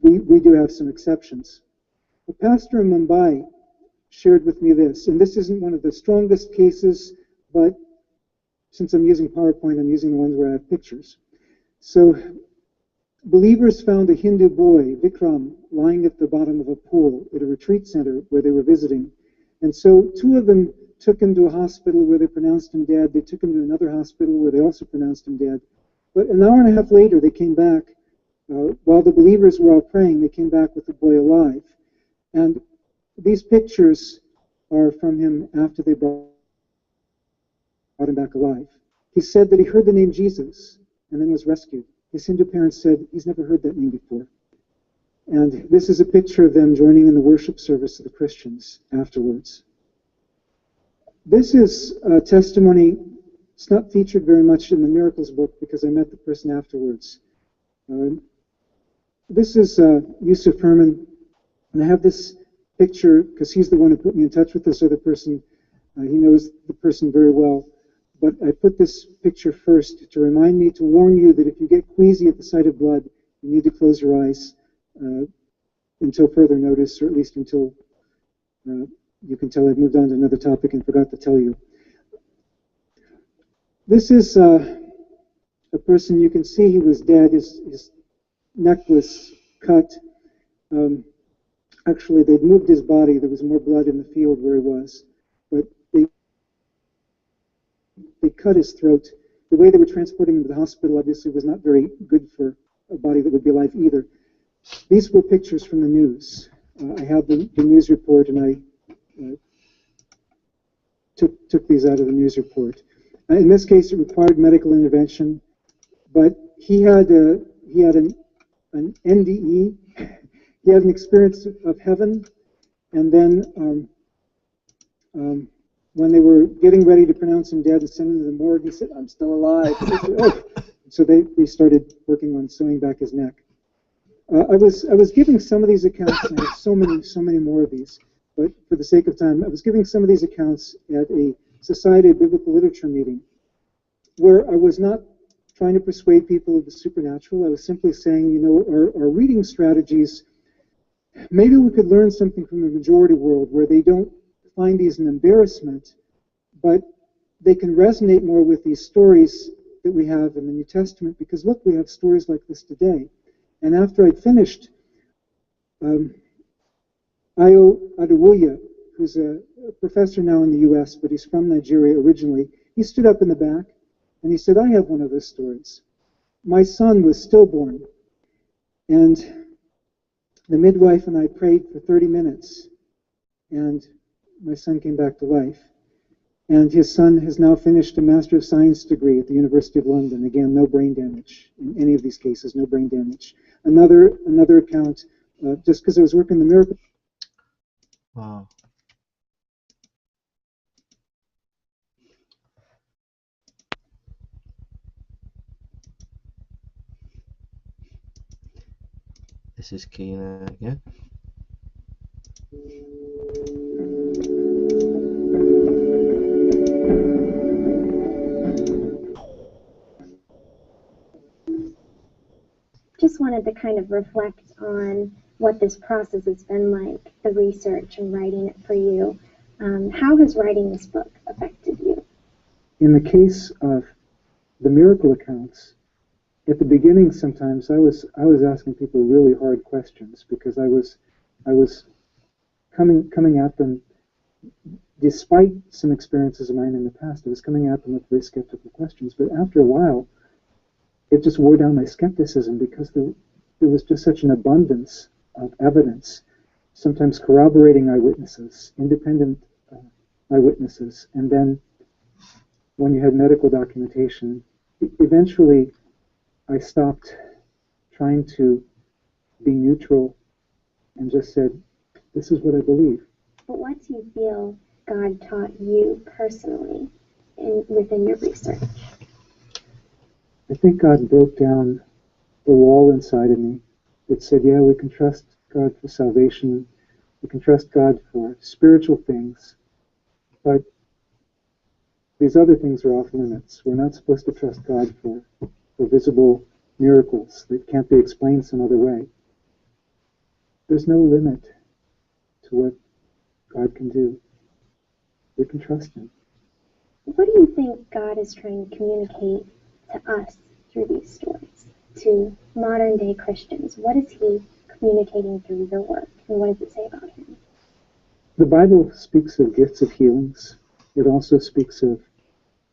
we do have some exceptions. A pastor in Mumbai shared with me this, and this isn't one of the strongest cases, but since I'm using PowerPoint, I'm using the ones where I have pictures. So, believers found a Hindu boy, Vikram, lying at the bottom of a pool at a retreat center where they were visiting. And so 2 of them took him to a hospital where they pronounced him dead. They took him to another hospital where they also pronounced him dead. But an hour and a half later, they came back. While the believers were all praying, they came back with the boy alive. And these pictures are from him after they brought him back alive. He said that he heard the name Jesus and then was rescued. His Hindu parents said he's never heard that name before. And this is a picture of them joining in the worship service of the Christians afterwards. This is a testimony. It's not featured very much in the Miracles book because I met the person afterwards. This is Yusuf Herman, and I have this picture because he's the one who put me in touch with this other person. He knows the person very well. But I put this picture first to remind me, to warn you that if you get queasy at the sight of blood, you need to close your eyes until further notice, or at least until you can tell I've moved on to another topic and forgot to tell you. This is a person, you can see he was dead. His neck was cut. Actually, they'd moved his body. There was more blood in the field where he was. But they cut his throat. The way they were transporting him to the hospital obviously was not very good for a body that would be alive either. These were pictures from the news. I have the news report, and I took these out of the news report. In this case, it required medical intervention, but he had an NDE. He had an experience of heaven, and then when they were getting ready to pronounce him dead and send him to the morgue, he said, "I'm still alive." Said, "Oh." So they started working on sewing back his neck. I was giving some of these accounts, and I have so many more of these, but for the sake of time, I was giving some of these accounts at a Society of Biblical Literature meeting, where I was not trying to persuade people of the supernatural. I was simply saying, our reading strategies maybe we could learn something from the majority world where they don't find these an embarrassment, but they can resonate more with these stories that we have in the New Testament, because look, we have stories like this today. And after I'd finished, Ayo Adewuya, who's a professor now in the US, but he's from Nigeria originally, he stood up in the back and he said, I have one of those stories. My son was stillborn, and the midwife and I prayed for 30 minutes, and my son came back to life. And his son has now finished a Master of Science degree at the University of London. Again, no brain damage in any of these cases, no brain damage. Another account, just because I was working the miracle. Wow. This is Kina again. Just wanted to kind of reflect on what this process has been like, the research and writing it for you. How has writing this book affected you? In the case of the miracle accounts, at the beginning sometimes I was asking people really hard questions, because I was coming at them, despite some experiences of mine in the past, I was coming at them with very skeptical questions. But after a while, it just wore down my skepticism, because there was just such an abundance of evidence, sometimes corroborating eyewitnesses, independent eyewitnesses, and then when you had medical documentation, eventually I stopped trying to be neutral and just said, this is what I believe. But what do you feel God taught you personally within your research? I think God broke down the wall inside of me that said, yeah, we can trust God for salvation, we can trust God for spiritual things, but these other things are off limits. We're not supposed to trust God for visible miracles that can't be explained some other way. There's no limit to what God can do. We can trust Him. What do you think God is trying to communicate to us through these stories, to modern day Christians? What is He communicating through your work, and what does it say about Him? The Bible speaks of gifts of healings. It also speaks of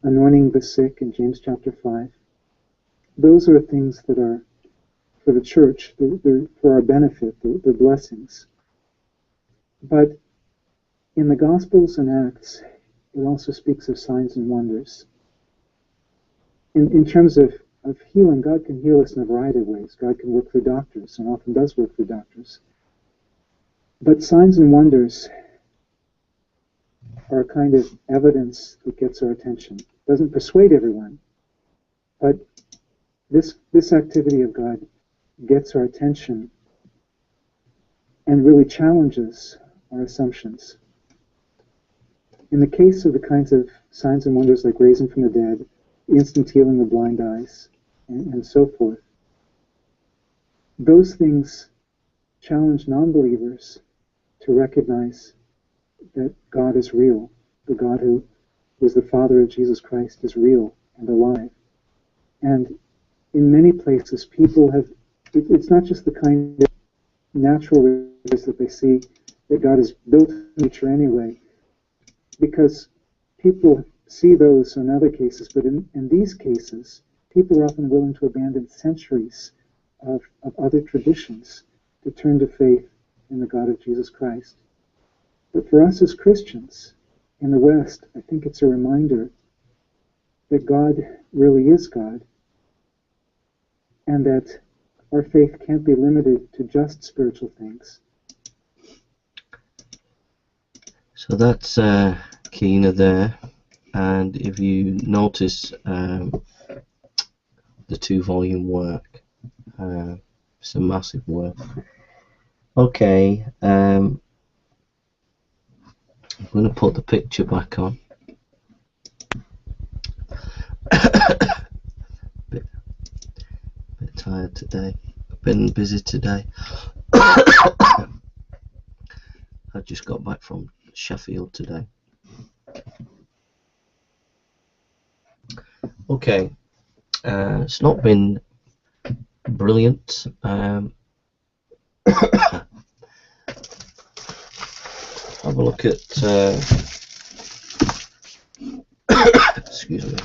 anointing the sick in James chapter 5. Those are things that are for the church, they're for our benefit, they're blessings. But in the Gospels and Acts, it also speaks of signs and wonders. In terms of healing, God can heal us in a variety of ways. God can work through doctors, and often does work through doctors. But signs and wonders are a kind of evidence that gets our attention. It doesn't persuade everyone, but this activity of God gets our attention and really challenges our assumptions. In the case of the kinds of signs and wonders like raising from the dead, instant healing of blind eyes, and so forth, those things challenge non-believers to recognize that God is real. The God who is the Father of Jesus Christ is real and alive. And in many places, people have, it's not just the kind of natural riches that they see that God has built in nature anyway, because people see those in other cases, but in these cases, people are often willing to abandon centuries of other traditions to turn to faith in the God of Jesus Christ. But for us as Christians in the West, I think it's a reminder that God really is God, and that our faith can't be limited to just spiritual things. So that's Kina there, and if you notice the 2-volume work, it's a massive work. Okay, I'm going to put the picture back on. bit tired today. I've been busy today. I just got back from Sheffield today. Okay, it's not been brilliant. Have a look at excuse me.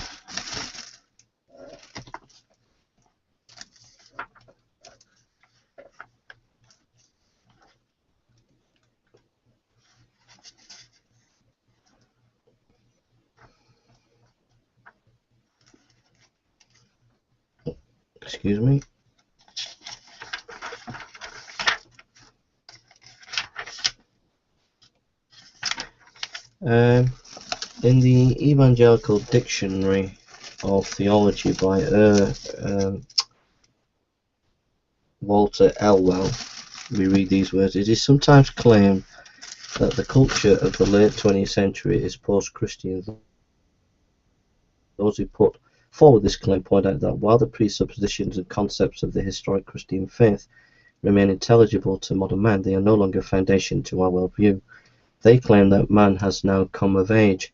Excuse me. In the Evangelical Dictionary of Theology by Walter Elwell, we read these words: "It is sometimes claimed that the culture of the late 20th century is post-Christian. Those who put forward this claim point out that while the presuppositions and concepts of the historic Christian faith remain intelligible to modern man, they are no longer foundation to our worldview. They claim that man has now come of age,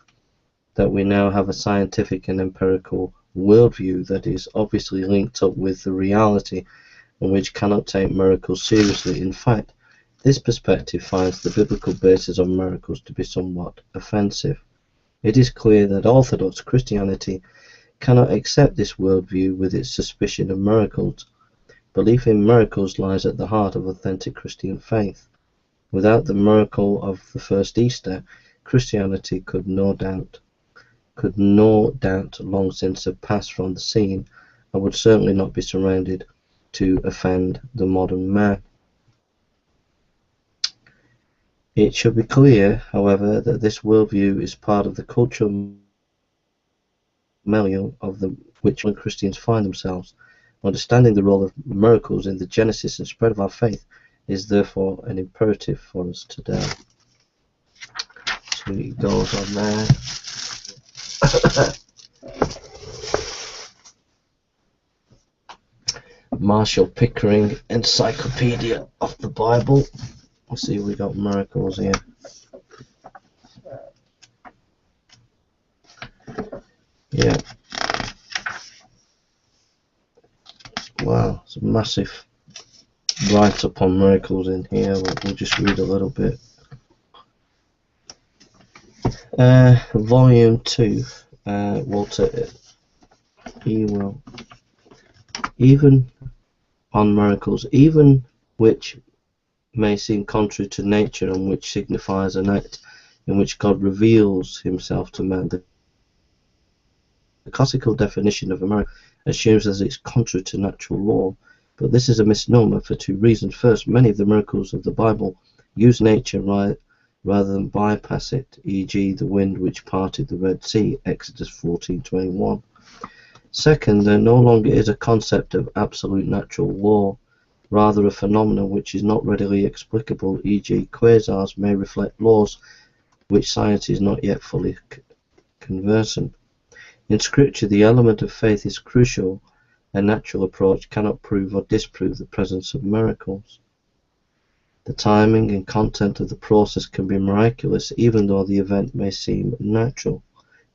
that we now have a scientific and empirical worldview that is obviously linked up with the reality and which cannot take miracles seriously. In fact, this perspective finds the biblical basis of miracles to be somewhat offensive. It is clear that Orthodox Christianity cannot accept this worldview with its suspicion of miracles. Belief in miracles lies at the heart of authentic Christian faith. Without the miracle of the first Easter, Christianity could no doubt long since have passed from the scene, and would certainly not be surrounded to offend the modern man. It should be clear, however, that this worldview is part of the cultural milieu of which Christians find themselves. Understanding the role of miracles in the genesis and spread of our faith is therefore an imperative for us today." So it goes on there. Marshall Pickering, Encyclopedia of the Bible. Let's see, we got miracles here. Yeah. Wow, it's a massive write-up on miracles in here. We'll just read a little bit. Volume 2, Walter Elwell. Even on miracles, even which may seem contrary to nature and which signifies an act in which God reveals himself to man. The classical definition of a miracle assumes that it's contrary to natural law, but this is a misnomer for two reasons. First, many of the miracles of the Bible use nature rather than bypass it, e.g. the wind which parted the Red Sea, Exodus 14:21. Second, there no longer is a concept of absolute natural law, rather a phenomenon which is not readily explicable, e.g. quasars may reflect laws which science is not yet fully conversant. In Scripture, the element of faith is crucial. A natural approach cannot prove or disprove the presence of miracles. The timing and content of the process can be miraculous, even though the event may seem natural.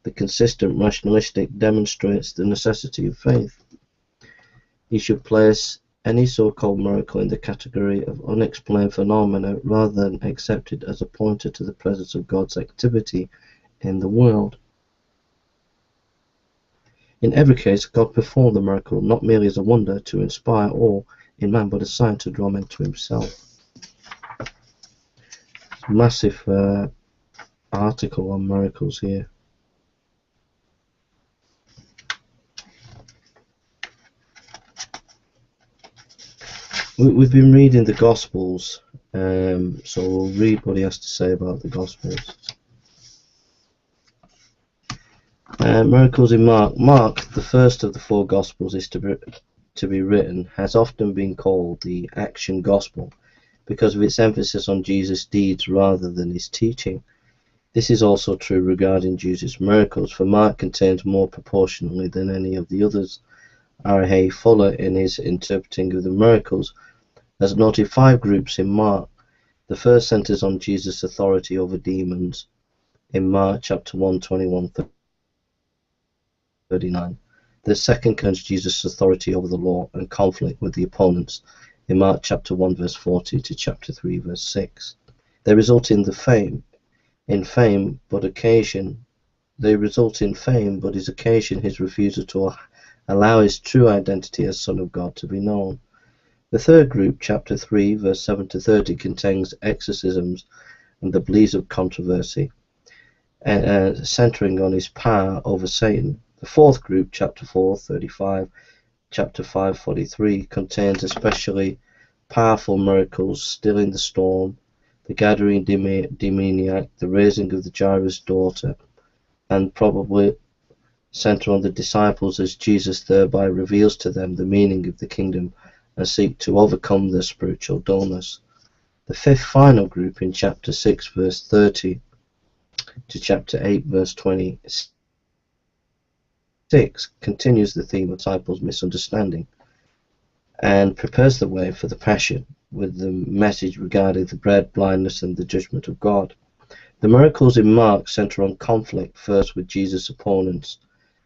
The consistent rationalistic demonstrates the necessity of faith. He should place any so-called miracle in the category of unexplained phenomena rather than accept it as a pointer to the presence of God's activity in the world. In every case, God performed the miracle not merely as a wonder to inspire awe in man, but a sign to draw men to himself. Massive article on miracles here. We've been reading the Gospels, so we'll read what he has to say about the Gospels. Miracles in Mark. Mark, the first of the four Gospels is to be written, has often been called the Action Gospel because of its emphasis on Jesus' deeds rather than his teaching. This is also true regarding Jesus' miracles, for Mark contains more proportionally than any of the others. R.A. Fuller, in his interpreting of the miracles, has noted 5 groups in Mark. The first centers on Jesus' authority over demons in Mark chapter 1, 21, 39. The second concerns Jesus' authority over the law and conflict with the opponents in Mark chapter 1 verse 40 to chapter 3 verse 6. They result in fame, but his occasion his refusal to allow his true identity as Son of God to be known. The third group, chapter 3 verse 7 to 30, contains exorcisms and the beliefs of controversy, centering on his power over Satan. The fourth group, chapter 4, 35, chapter 5, 43, contains especially powerful miracles, stilling the storm, the gathering demoniac, the raising of the Jairus' daughter, and probably center on the disciples as Jesus thereby reveals to them the meaning of the kingdom and seek to overcome their spiritual dullness. The fifth final group in chapter 6 verse 30 to chapter 8 verse 26 continues the theme of disciples' misunderstanding and prepares the way for the passion with the message regarding the bread, blindness, and the judgment of God. The miracles in Mark center on conflict, first with Jesus' opponents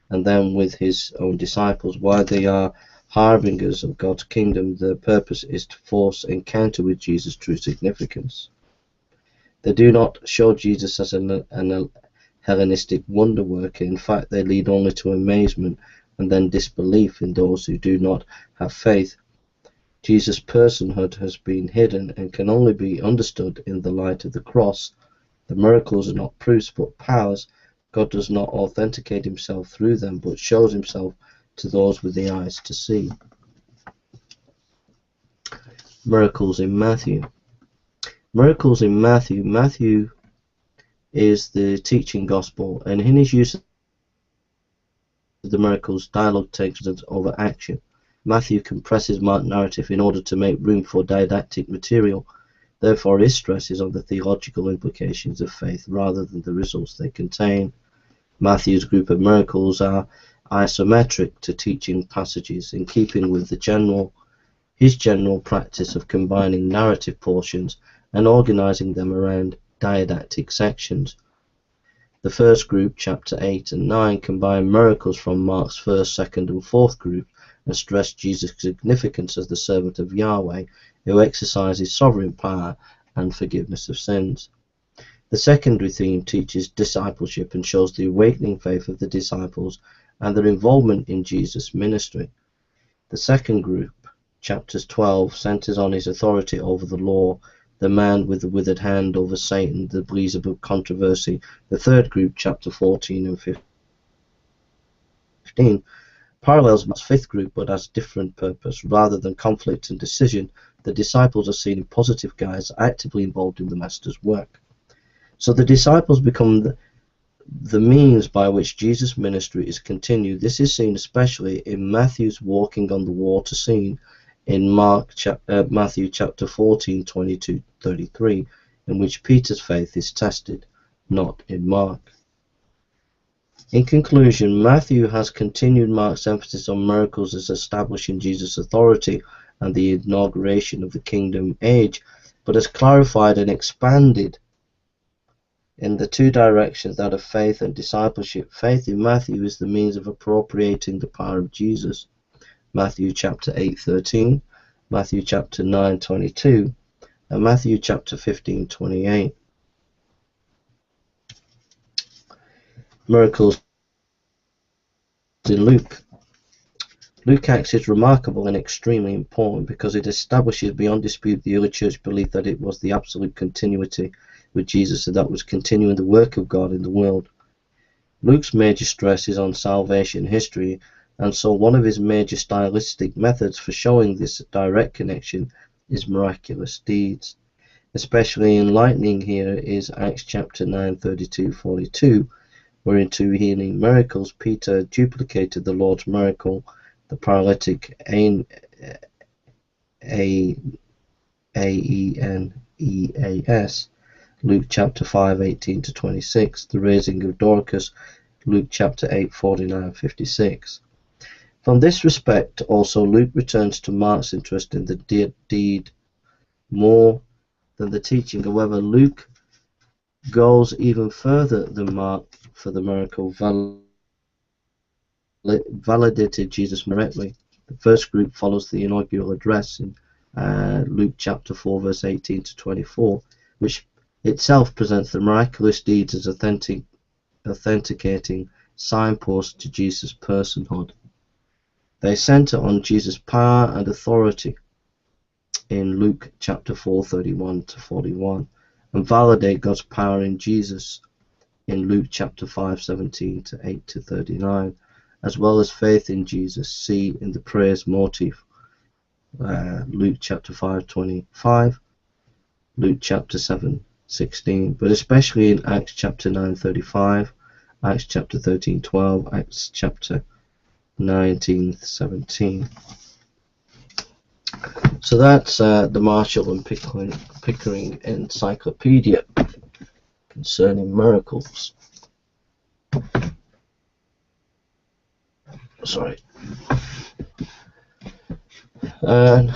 and then with his own disciples. While they are harbingers of God's kingdom, their purpose is to force encounter with Jesus' true significance. They do not show Jesus as an Hellenistic wonder worker. In fact, they lead only to amazement and then disbelief in those who do not have faith. Jesus' personhood has been hidden and can only be understood in the light of the cross. The miracles are not proofs but powers. God does not authenticate himself through them but shows himself to those with the eyes to see. Miracles in Matthew. Miracles in Matthew. Matthew is the teaching gospel, and in his use of the miracles, dialogue takes precedence over action. Matthew compresses Mark's narrative in order to make room for didactic material. Therefore, his stress is on the theological implications of faith rather than the results they contain. Matthew's group of miracles are isometric to teaching passages, in keeping with his general practice of combining narrative portions and organizing them around didactic sections. The first group, chapter 8 and 9, combine miracles from Mark's first, second, and fourth group and stress Jesus' significance as the servant of Yahweh who exercises sovereign power and forgiveness of sins. The secondary theme teaches discipleship and shows the awakening faith of the disciples and their involvement in Jesus' ministry. The second group, chapters 12, centers on his authority over the law, the man with the withered hand over Satan, the Beelzebub controversy. The third group, chapter 14 and 15, parallels Mark's fifth group but has different purpose. Rather than conflict and decision, the disciples are seen in positive guise, actively involved in the Master's work. So the disciples become the means by which Jesus' ministry is continued. This is seen especially in Matthew's walking on the water scene in Matthew chapter 14, 22-33, in which Peter's faith is tested, not in Mark. In conclusion, Matthew has continued Mark's emphasis on miracles as establishing Jesus' authority and the inauguration of the kingdom age, but has clarified and expanded in the two directions, that of faith and discipleship. Faith in Matthew is the means of appropriating the power of Jesus. Matthew chapter 8:13, Matthew chapter 9:22, and Matthew chapter 15:28. Miracles in Luke. Luke Acts is remarkable and extremely important because it establishes beyond dispute the early church belief that it was the absolute continuity with Jesus and that was continuing the work of God in the world. Luke's major stress is on salvation history, and so one of his major stylistic methods for showing this direct connection is miraculous deeds. Especially enlightening here is Acts chapter 9:32-42, where in two healing miracles Peter duplicated the Lord's miracle, the paralytic Aeneas, Luke chapter 5:18-26, the raising of Dorcas, Luke chapter 8:49-56. From this respect also Luke returns to Mark's interest in the deed more than the teaching. However, Luke goes even further than Mark for the miracle validated Jesus directly. The first group follows the inaugural address in Luke chapter 4 verse 18 to 24, which itself presents the miraculous deeds as authenticating signposts to Jesus' personhood. They center on Jesus' power and authority in Luke chapter 4 31 to 41, and validate God's power in Jesus in Luke chapter 5 17 to 8 to 39, as well as faith in Jesus, see in the praise motif, Luke chapter 5 25, Luke chapter 7 16, but especially in Acts chapter 9 35, Acts chapter 13 12, Acts chapter 19 17. So that's the Marshall and Pickering Encyclopedia concerning miracles. Sorry. And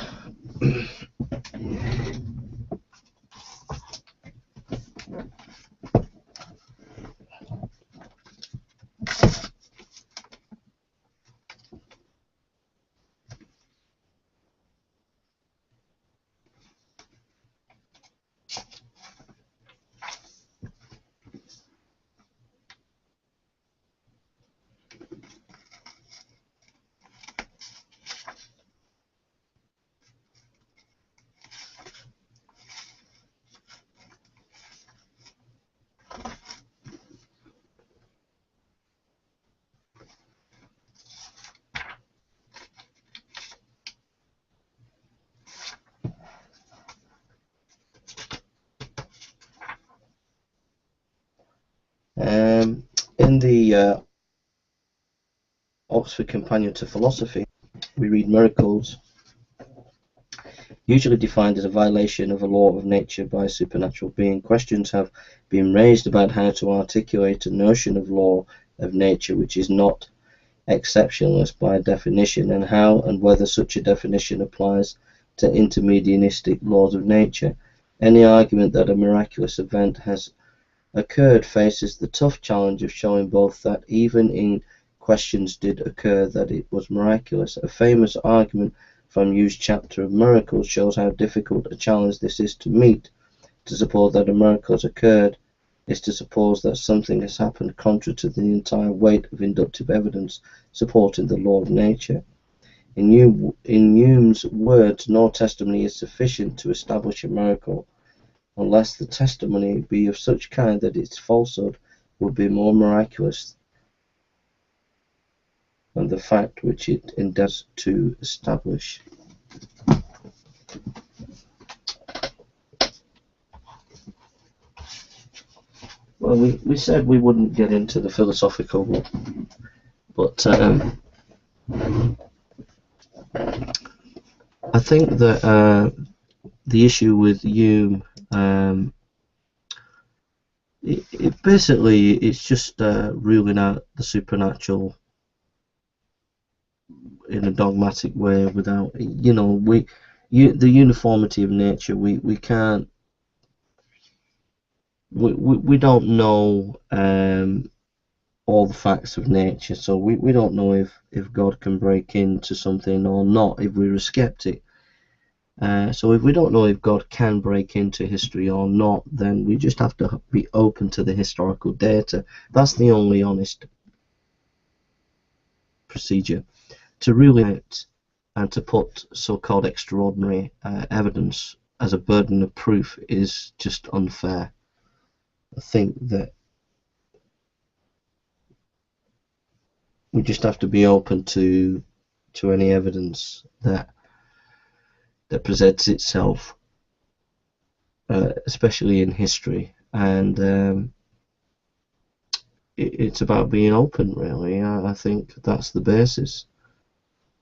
in the Oxford Companion to Philosophy, we read miracles usually defined as a violation of a law of nature by a supernatural being. Questions have been raised about how to articulate a notion of law of nature which is not exceptionalist by definition, and how and whether such a definition applies to intermedianistic laws of nature. Any argument that a miraculous event has occurred faces the tough challenge of showing both that even in questions did occur that it was miraculous. A famous argument from Yu's chapter of miracles shows how difficult a challenge this is to meet. To suppose that a miracle has occurred is to suppose that something has happened contrary to the entire weight of inductive evidence supporting the law of nature. In Hume's words, no testimony is sufficient to establish a miracle unless the testimony be of such kind that its falsehood would be more miraculous than the fact which it endeavours to establish. Well, we said we wouldn't get into the philosophical, but I think that the issue with Hume, it basically it's just ruling out the supernatural in a dogmatic way without, the uniformity of nature. We can't. We don't know all the facts of nature, so we don't know if God can break into something or not if we're a skeptic. So if we don't know if God can break into history or not, then we just have to be open to the historical data. That's the only honest procedure. To rule out and to put so-called extraordinary evidence as a burden of proof is just unfair. I think that we just have to be open to any evidence that presents itself, especially in history, and it's about being open, really. I think that's the basis,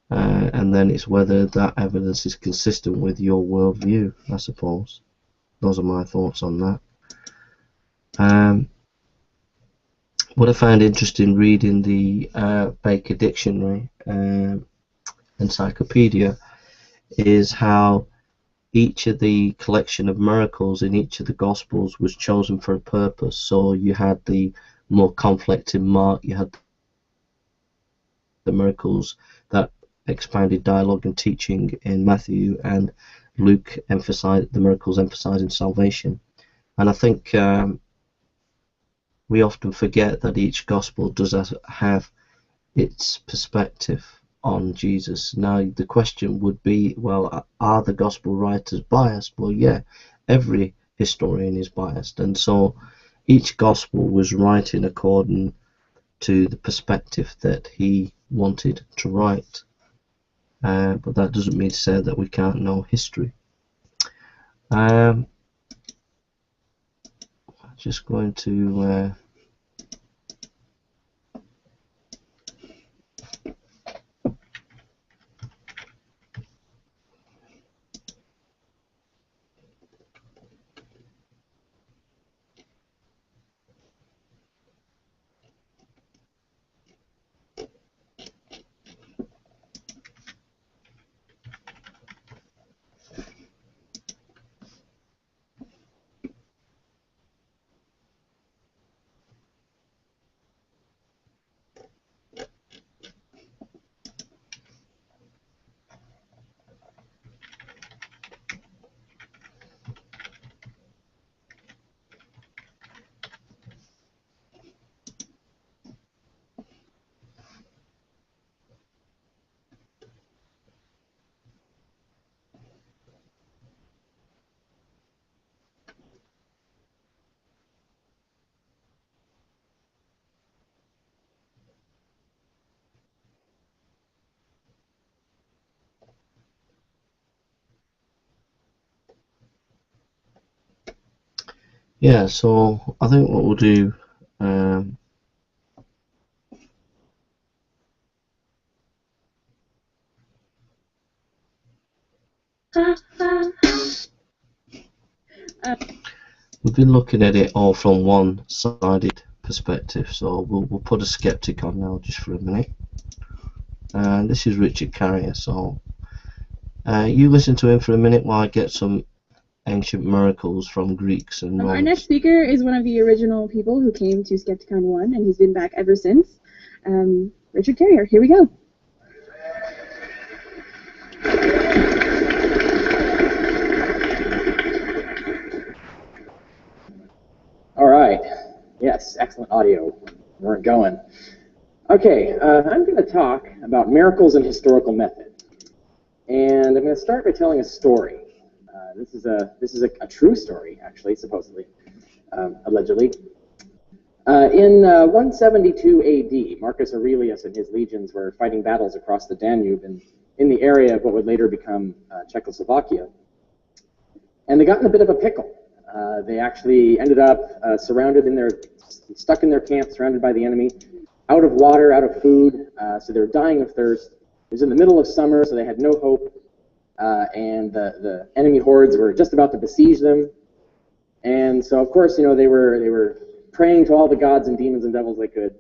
and then it's whether that evidence is consistent with your worldview, I suppose. Those are my thoughts on that. What I found interesting reading the Baker Dictionary Encyclopedia is how each of the collection of miracles in each of the Gospels was chosen for a purpose. So you had the more conflict in Mark, you had the miracles that expanded dialogue and teaching in Matthew, and Luke emphasized the miracles emphasizing salvation. And I think we often forget that each Gospel does have its perspective on Jesus. Now the question would be, well, are the Gospel writers biased? Well, yeah, every historian is biased, and so each Gospel was writing according to the perspective that he wanted to write. But that doesn't mean to say that we can't know history. Just going to yeah, so I think what we'll do, we've been looking at it all from one-sided perspective, so we'll put a skeptic on now just for a minute. And this is Richard Carrier, so you listen to him for a minute while I get some ancient miracles from Greeks and Romans. Our next speaker is one of the original people who came to Skepticon 1, and he's been back ever since. Richard Carrier, here we go. All right. Yes, excellent audio. We're going. Okay, I'm going to talk about miracles and historical method. And I'm going to start by telling a story. This is a true story, actually, supposedly, allegedly. In 172 AD, Marcus Aurelius and his legions were fighting battles across the Danube in the area of what would later become Czechoslovakia. And they got in a bit of a pickle. They actually ended up stuck in their camp, surrounded by the enemy, out of water, out of food, so they were dying of thirst. It was in the middle of summer, so they had no hope. And the enemy hordes were just about to besiege them, and so of course, you know, they were praying to all the gods and demons and devils they could.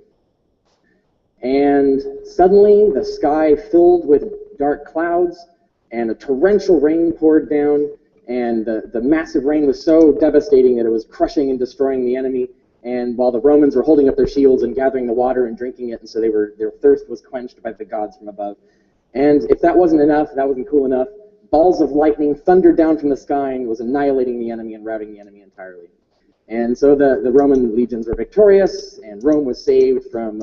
And suddenly, the sky filled with dark clouds, and a torrential rain poured down. And the massive rain was so devastating that it was crushing and destroying the enemy. And while the Romans were holding up their shields and gathering the water and drinking it, and so their thirst was quenched by the gods from above. And if that wasn't enough, that wasn't cool enough, balls of lightning thundered down from the sky and was annihilating the enemy and routing the enemy entirely. And so the Roman legions were victorious, and Rome was saved from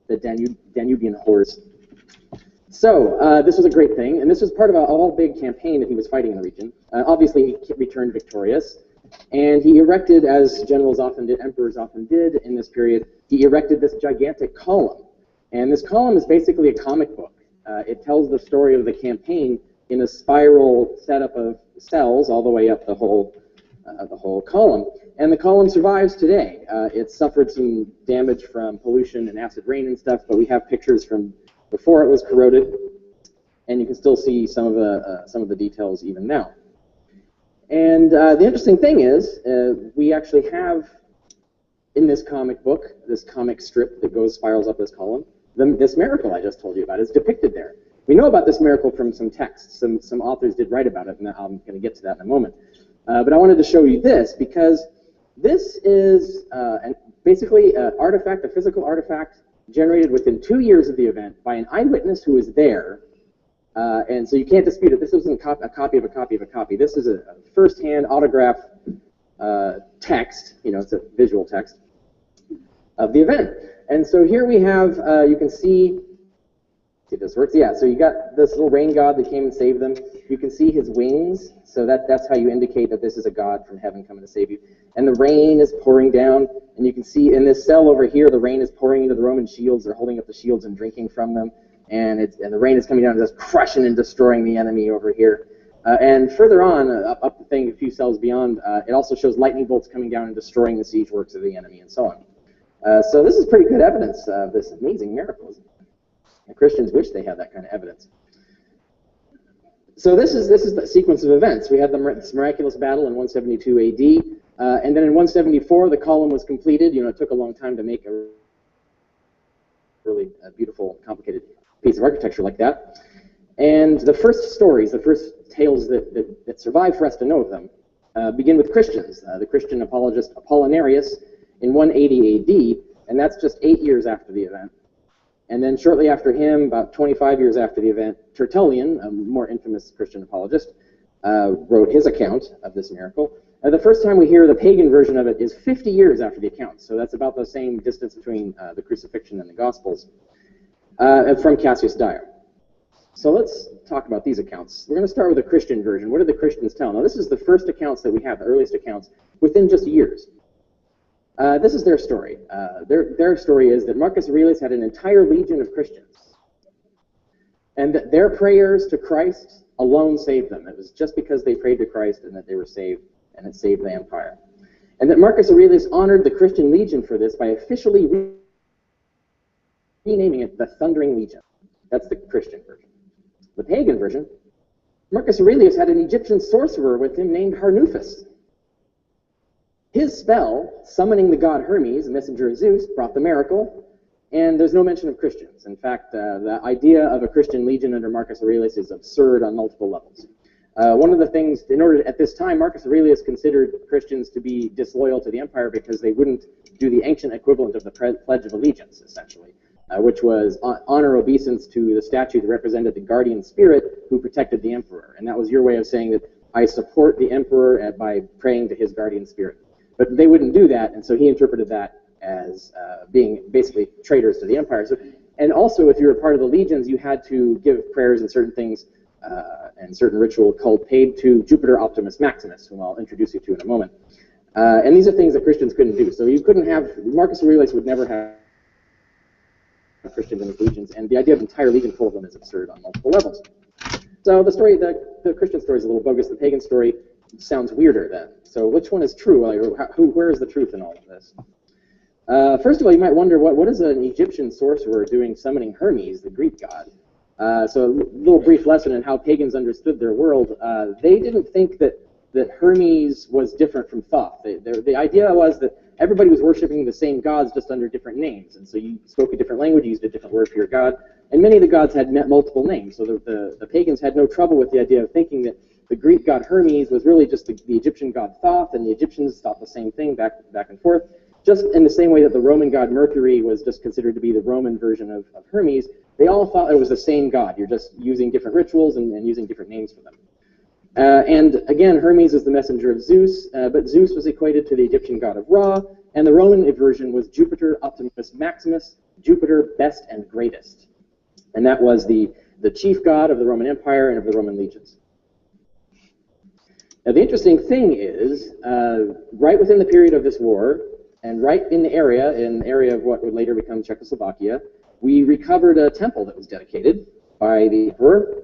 the Danubian hordes. So this was a great thing, and this was part of a all big campaign that he was fighting in the region. Obviously, he returned victorious, and he erected, as generals often did, emperors often did in this period, he erected this gigantic column. And this column is basically a comic book. It tells the story of the campaign in a spiral setup of cells all the way up the whole column. And the column survives today. It suffered some damage from pollution and acid rain and stuff, but we have pictures from before it was corroded, and you can still see some of the details even now. And the interesting thing is, we actually have in this comic book, this comic strip that spirals up this column, this miracle I just told you about is depicted there. We know about this miracle from some texts. Some authors did write about it, and I'm going to get to that in a moment. But I wanted to show you this because this is basically an artifact, a physical artifact, generated within 2 years of the event by an eyewitness who was there. And so you can't dispute it. This isn't a copy of a copy of a copy. This is a first-hand autograph text. It's a visual text of the event. And so here we have, you can see if this works. Yeah, so you got this little rain god that came and saved them. You can see his wings, so that's how you indicate that this is a god from heaven coming to save you. And the rain is pouring down, and you can see in this cell over here, the rain is pouring into the Roman shields. They're holding up the shields and drinking from them, and the rain is coming down and just crushing and destroying the enemy over here. And further on, up the thing, a few cells beyond, it also shows lightning bolts coming down and destroying the siege works of the enemy, and so on. So this is pretty good evidence of this amazing miracle. The Christians wish they had that kind of evidence. So this is the sequence of events. We had this miraculous battle in 172 AD, and then in 174 the column was completed. It took a long time to make a really beautiful, complicated piece of architecture like that. And the first stories, the first tales that survive for us to know of them, begin with Christians. The Christian apologist Apollinarius in 180 AD, and that's just 8 years after the event. And then shortly after him, about 25 years after the event, Tertullian, a more infamous Christian apologist, wrote his account of this miracle. The first time we hear the pagan version of it is 50 years after the account, so that's about the same distance between the crucifixion and the Gospels, from Cassius Dio. So let's talk about these accounts. We're going to start with the Christian version. What did the Christians tell? Now, this is the first accounts that we have, the earliest accounts, within just years. This is their story. Their story is that Marcus Aurelius had an entire legion of Christians, and that their prayers to Christ alone saved them. It was just because they prayed to Christ and that they were saved, and it saved the empire. And that Marcus Aurelius honored the Christian legion for this by officially renaming it the Thundering Legion. That's the Christian version. The pagan version, Marcus Aurelius had an Egyptian sorcerer with him named Harnuphus. His spell, summoning the god Hermes, a messenger of Zeus, brought the miracle, and there's no mention of Christians. In fact, the idea of a Christian legion under Marcus Aurelius is absurd on multiple levels. One of the things, at this time, Marcus Aurelius considered Christians to be disloyal to the empire because they wouldn't do the ancient equivalent of the Pledge of Allegiance, essentially, which was honor obeisance to the statue that represented the guardian spirit who protected the emperor. And that was your way of saying that I support the emperor by praying to his guardian spirit. But they wouldn't do that, and so he interpreted that as being basically traitors to the empire. So, and also, if you were part of the legions, you had to give prayers and certain things and certain ritual cult paid to Jupiter Optimus Maximus, whom I'll introduce you to in a moment. And these are things that Christians couldn't do. So you couldn't have, Marcus Aurelius would never have Christians in his legions, and the idea of an entire legion full of them is absurd on multiple levels. So the story, the Christian story is a little bogus. The pagan story sounds weirder then. So which one is true? Where is the truth in all of this? First of all, you might wonder, what is an Egyptian sorcerer doing summoning Hermes, the Greek god? So a little brief lesson in how pagans understood their world. They didn't think that Hermes was different from Thoth. The idea was that everybody was worshiping the same gods just under different names. And so you spoke a different language, you used a different word for your god. And many of the gods had multiple names. So the pagans had no trouble with the idea of thinking that the Greek god Hermes was really just the Egyptian god Thoth, and the Egyptians thought the same thing back and forth. Just in the same way that the Roman god Mercury was just considered to be the Roman version of Hermes, they all thought it was the same god. You're just using different rituals and using different names for them. And again, Hermes is the messenger of Zeus, but Zeus was equated to the Egyptian god of Ra, and the Roman version was Jupiter Optimus Maximus, Jupiter best and greatest. And that was the chief god of the Roman Empire and of the Roman legions. Now, the interesting thing is, right within the period of this war, and right in the area of what would later become Czechoslovakia, we recovered a temple that was dedicated by the emperor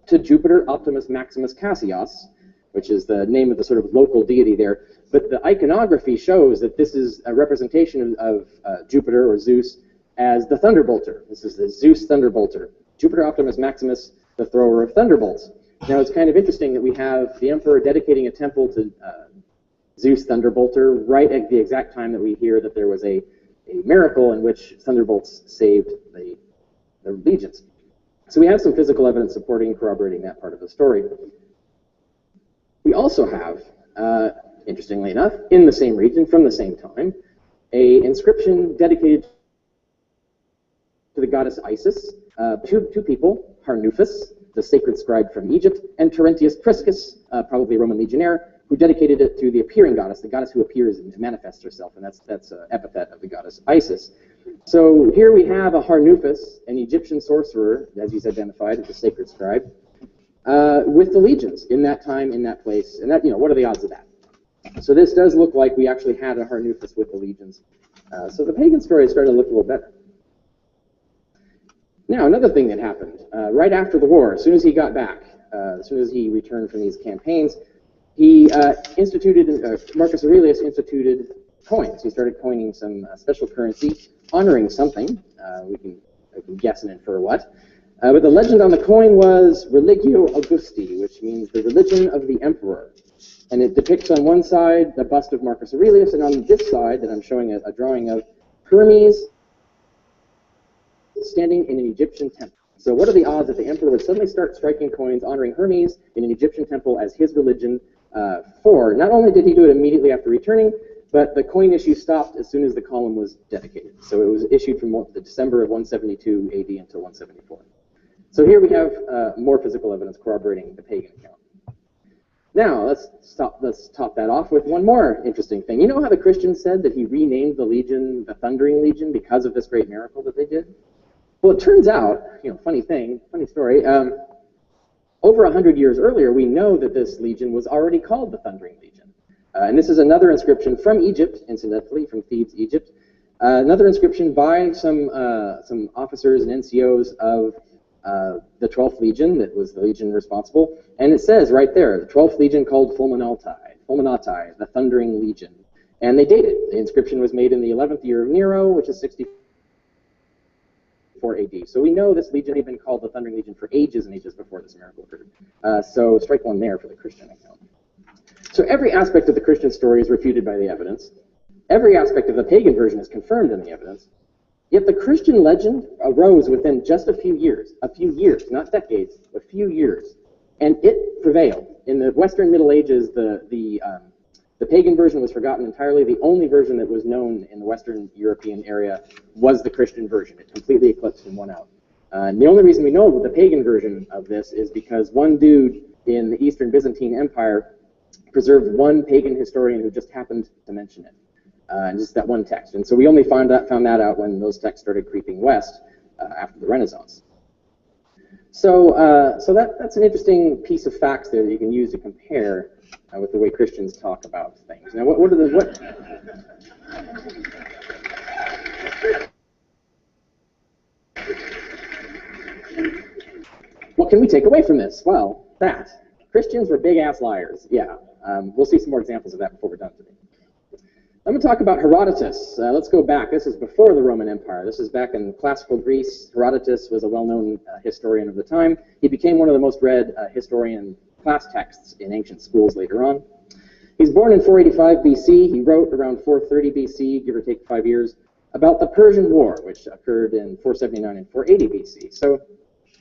to Jupiter Optimus Maximus Cassius, which is the name of the sort of local deity there. But the iconography shows that this is a representation of Jupiter or Zeus as the Thunderbolter. This is the Zeus Thunderbolter. Jupiter Optimus Maximus, the thrower of thunderbolts. Now, it's kind of interesting that we have the emperor dedicating a temple to Zeus Thunderbolter right at the exact time that we hear that there was a miracle in which thunderbolts saved the legions. So we have some physical evidence supporting and corroborating that part of the story. We also have, interestingly enough, in the same region, from the same time, an inscription dedicated to the goddess Isis, two people, Harnuphus, the sacred scribe from Egypt, and Terentius Priscus, probably a Roman legionnaire, who dedicated it to the appearing goddess, the goddess who appears and manifests herself, and that's an epithet of the goddess Isis. So here we have a Harnuphus, an Egyptian sorcerer, as he's identified as the sacred scribe, with the legions in that time, in that place, and that, what are the odds of that? So this does look like we actually had a Harnuphus with the legions. So the pagan story is starting to look a little better. Now, another thing that happened, right after the war, as soon as he got back, as soon as he returned from these campaigns, he Marcus Aurelius instituted coins. He started coining some special currency, honoring something. I can guess and infer what. But the legend on the coin was Religio Augusti, which means the religion of the emperor. And it depicts on one side the bust of Marcus Aurelius, and on this side that I'm showing a drawing of Hermes standing in an Egyptian temple. So what are the odds that the emperor would suddenly start striking coins honoring Hermes in an Egyptian temple as his religion? Not only did he do it immediately after returning, but the coin issue stopped as soon as the column was dedicated. So it was issued from the December of 172 AD until 174. So here we have more physical evidence corroborating the pagan account. Now let's top that off with one more interesting thing. You know how the Christians said that he renamed the legion the Thundering Legion because of this great miracle that they did? Well, it turns out, funny story, over 100 years earlier, we know that this legion was already called the Thundering Legion. And this is another inscription from Egypt, incidentally, from Thebes, Egypt. Another inscription by some officers and NCOs of the 12th Legion, that was the legion responsible. And it says right there, the 12th Legion called Fulminati, the Thundering Legion. And they date it. The inscription was made in the 11th year of Nero, which is 64 AD. So we know this legion had been called the Thundering Legion for ages and ages before this miracle occurred. So strike one there for the Christian account. So every aspect of the Christian story is refuted by the evidence. Every aspect of the pagan version is confirmed in the evidence. Yet the Christian legend arose within just a few years, not decades, a few years, and it prevailed. In the Western Middle Ages, the pagan version was forgotten entirely. The only version that was known in the Western European area was the Christian version. It completely eclipsed and won out. And the only reason we know the pagan version of this is because one dude in the Eastern Byzantine Empire preserved one pagan historian who just happened to mention it. And just that one text. And so we only found that out when those texts started creeping west after the Renaissance. So that's an interesting piece of facts there that you can use to compare with the way Christians talk about things. Now, what can we take away from this? Well, that Christians were big-ass liars. Yeah, we'll see some more examples of that before we're done today. I'm going to talk about Herodotus. Let's go back. This is before the Roman Empire. This is back in classical Greece. Herodotus was a well-known historian of the time. He became one of the most read historian class texts in ancient schools later on. He's born in 485 BC. He wrote around 430 BC, give or take 5 years, about the Persian War, which occurred in 479 and 480 BC. So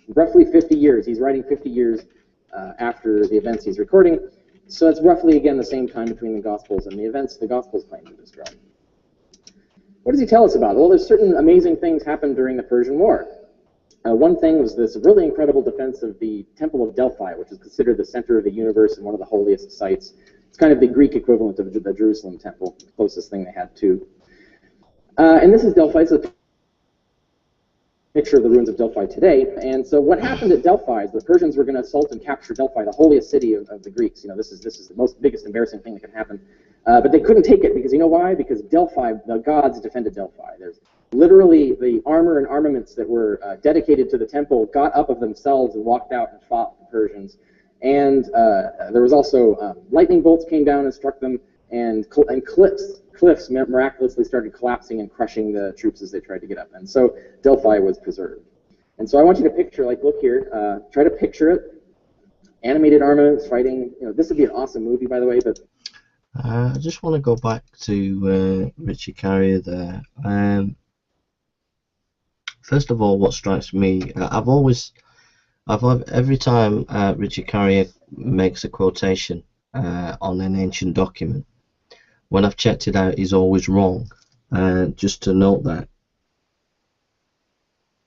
roughly 50 years. He's writing 50 years after the events he's recording. So it's roughly, again, the same time between the Gospels and the events the Gospels claim to describe. What does he tell us about? Well, there's certain amazing things happened during the Persian War. One thing was this really incredible defense of the Temple of Delphi, which is considered the center of the universe and one of the holiest sites. It's kind of the Greek equivalent of the Jerusalem Temple, the closest thing they had to. And this is Delphi. It's a picture of the ruins of Delphi today. And so what happened at Delphi is the Persians were going to assault and capture Delphi, the holiest city of the Greeks. This is the biggest embarrassing thing that could happen. But they couldn't take it because you know why? Because Delphi, the gods defended Delphi. There's literally the armor and armaments that were dedicated to the temple got up of themselves and walked out and fought the Persians. And there was also lightning bolts came down and struck them, and cliffs miraculously started collapsing and crushing the troops as they tried to get up. And so Delphi was preserved. And so I want you to picture, look here, try to picture it. Animated armaments fighting. This would be an awesome movie, by the way. But I just want to go back to Richard Carrier there. First of all, what strikes me, I've always Every time Richard Carrier makes a quotation on an ancient document, when I've checked it out, he's always wrong. Just to note that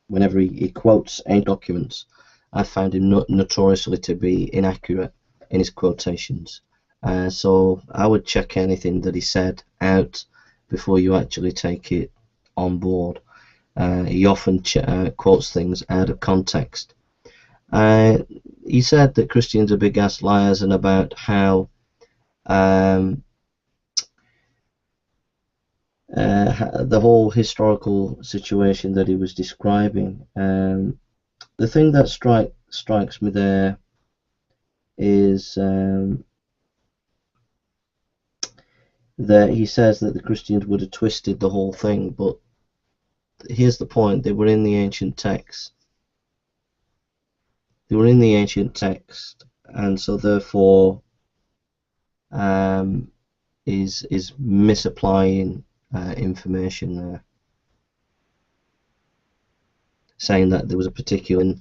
whenever he quotes ancient documents, I found him notoriously to be inaccurate in his quotations. So I would check anything that he said out before you actually take it on board. He often quotes things out of context. He said that Christians are big ass liars, and about how the whole historical situation that he was describing. The thing that strikes me there is that he says that the Christians would have twisted the whole thing, but here's the point: they were in the ancient text. They were in the ancient text, and so therefore is misapplying information there, saying that there was a particular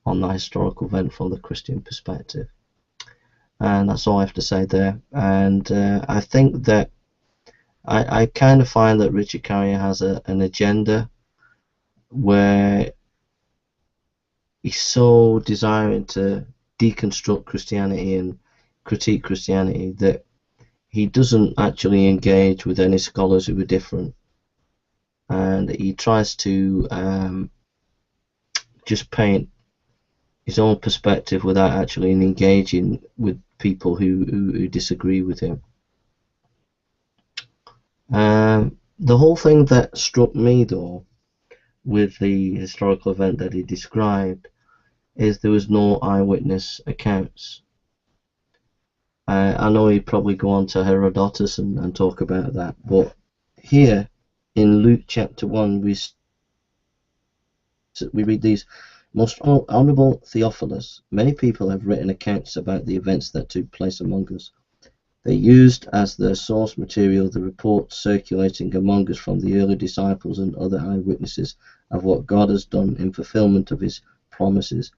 on that historical event from the Christian perspective. And that's all I have to say there. And I think that I kind of find that Richard Carrier has an agenda where he's so desiring to deconstruct Christianity and critique Christianity that he doesn't actually engage with any scholars who are different, and he tries to just paint his own perspective without actually engaging with people who disagree with him. The whole thing that struck me though with the historical event that he described is there was no eyewitness accounts. I know he'd probably go on to Herodotus and talk about that, but here in Luke chapter 1 we read these: Most honourable Theophilus, many people have written accounts about the events that took place among us. They used as their source material the reports circulating among us from the early disciples and other eyewitnesses of what God has done in fulfillment of his promises.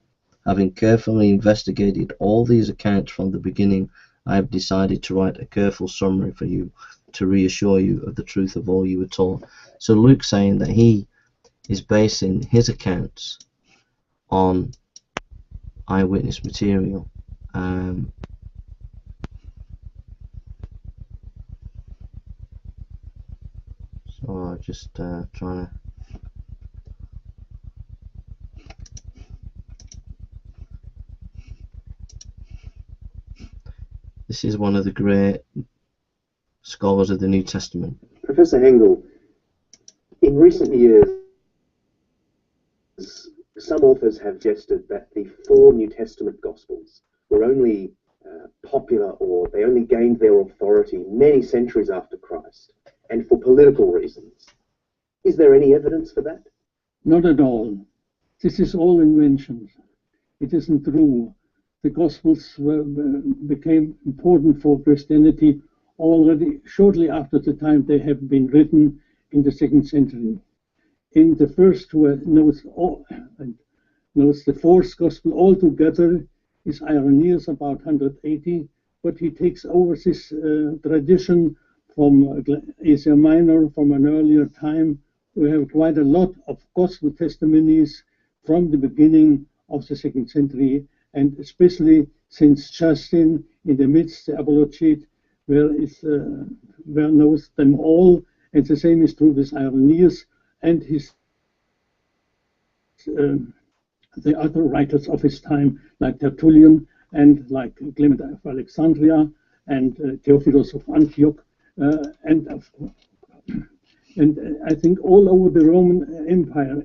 Having carefully investigated all these accounts from the beginning, I have decided to write a careful summary for you to reassure you of the truth of all you were taught. So Luke's saying that he is basing his accounts on eyewitness material. So I'm just trying to... This is one of the great scholars of the New Testament. Professor Hengel, in recent years, some authors have suggested that the 4 New Testament Gospels were only popular, or they only gained their authority many centuries after Christ, and for political reasons. Is there any evidence for that? Not at all. This is all invention. It isn't true. The Gospels became important for Christianity already shortly after the time they have been written in the 2nd century. In the first notes the 4th Gospel altogether is Irenaeus, about 180, but he takes over this tradition from Asia Minor, from an earlier time. We have quite a lot of Gospel testimonies from the beginning of the 2nd century, and especially since Justin in the midst, the Apologete, where knows them all, and the same is true with Irenaeus and his the other writers of his time, like Tertullian and like Clement of Alexandria and Theophilus of Antioch, and I think all over the Roman Empire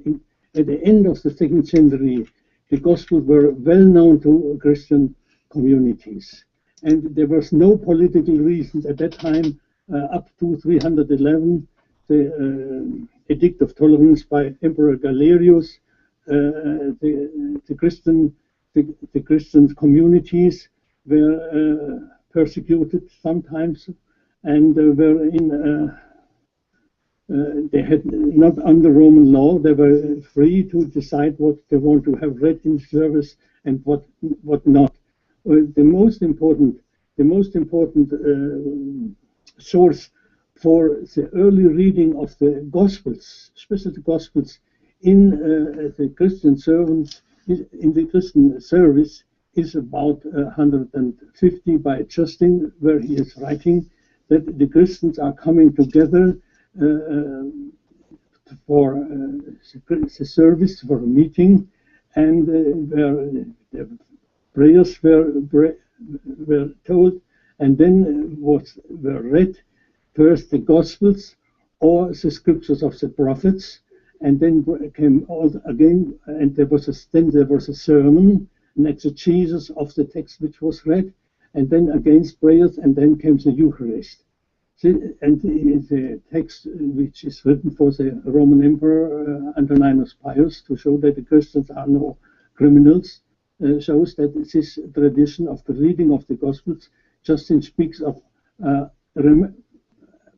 at the end of the 2nd century, the Gospels were well known to Christian communities, and there was no political reason at that time. Up to 311, the Edict of Tolerance by Emperor Galerius, the Christian communities were persecuted sometimes, and were in They had not under Roman law. They were free to decide what they want to have read in service and what not. The most important source for the early reading of the Gospels, especially the Gospels, in the Christian servants, in the Christian service, is about 150 by Justin, where he is writing that the Christians are coming together for the service, for a meeting, and where the prayers were told, and then were read first the Gospels or the scriptures of the prophets, and then came all again, and there was a sermon, an exegesis of the text which was read, and then against prayers, and then came the Eucharist. And the text which is written for the Roman Emperor Antoninus Pius, to show that the Christians are no criminals, shows that this tradition of the reading of the Gospels. Justin speaks of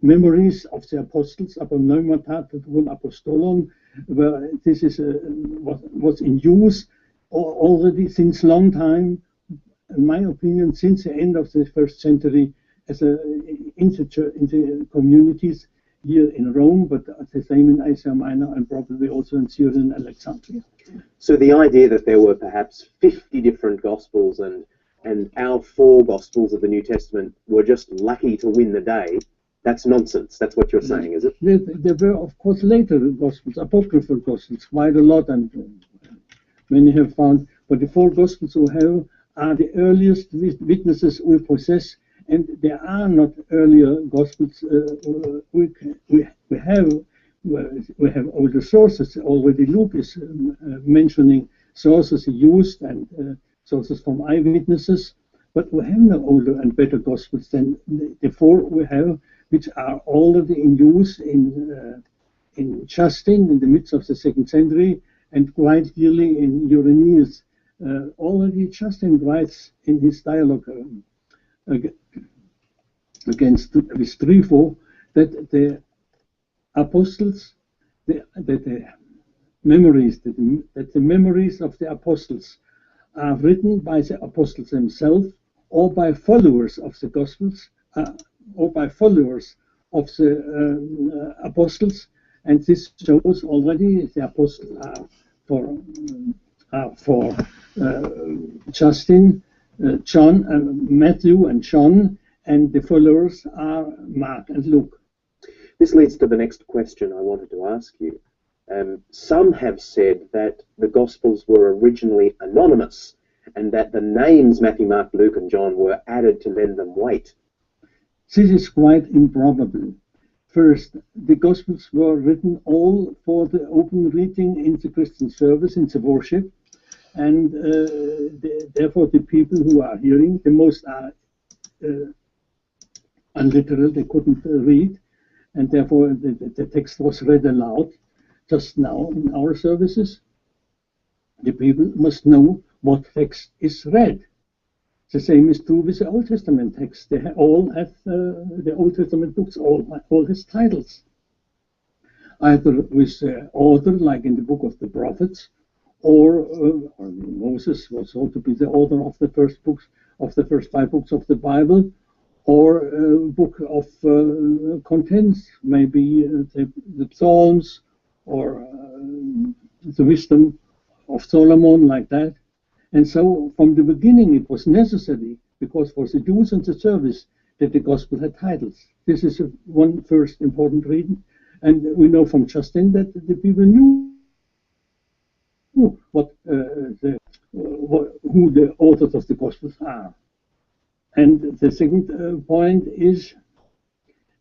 memories of the apostles, apomneumata apostolon, where this is was in use already since long time, in my opinion, since the end of the 1st century, as in the communities here in Rome, but the same in Asia Minor and probably also in Syria and Alexandria. So the idea that there were perhaps 50 different Gospels and our 4 Gospels of the New Testament were just lucky to win the day, that's nonsense. That's what you're saying, is it? There were, of course, later Gospels, apocryphal Gospels, quite a lot, and many have found, but the 4 Gospels we have are the earliest witnesses we possess, and there are not earlier Gospels. We have older sources already. Luke is mentioning sources he used and sources from eyewitnesses, but we have no older and better Gospels than the 4 we have, which are already in use in Justin in the midst of the 2nd century, and quite clearly in Irenaeus. Already Justin writes in his dialogue against with Trypho that the apostles, that the memories of the apostles are written by the apostles themselves, or by followers of the Gospels, or by followers of the apostles, and this shows already the apostles are for Justin, John, Matthew, and John, and the followers are Mark and Luke. This leads to the next question I wanted to ask you. Some have said that the Gospels were originally anonymous and that the names Matthew, Mark, Luke, and John were added to lend them weight. This is quite improbable. First, the Gospels were written all for the open reading in the Christian service, in the worship, and therefore the people who are hearing, the most are unliteral, they couldn't read, and therefore the text was read aloud. Just now in our services, the people must know what text is read. The same is true with the Old Testament text. They all have the Old Testament books, all has titles, either with the author, like in the book of the prophets, or Moses was thought to be the author of the first books, of the first 5 books of the Bible, or a book of contents, maybe the Psalms, or the wisdom of Solomon, like that. And so from the beginning it was necessary, because for the Jews and the service, that the Gospel had titles. This is one first important reason. And we know from Justin that the people knew who the authors of the Gospels are. And the second point is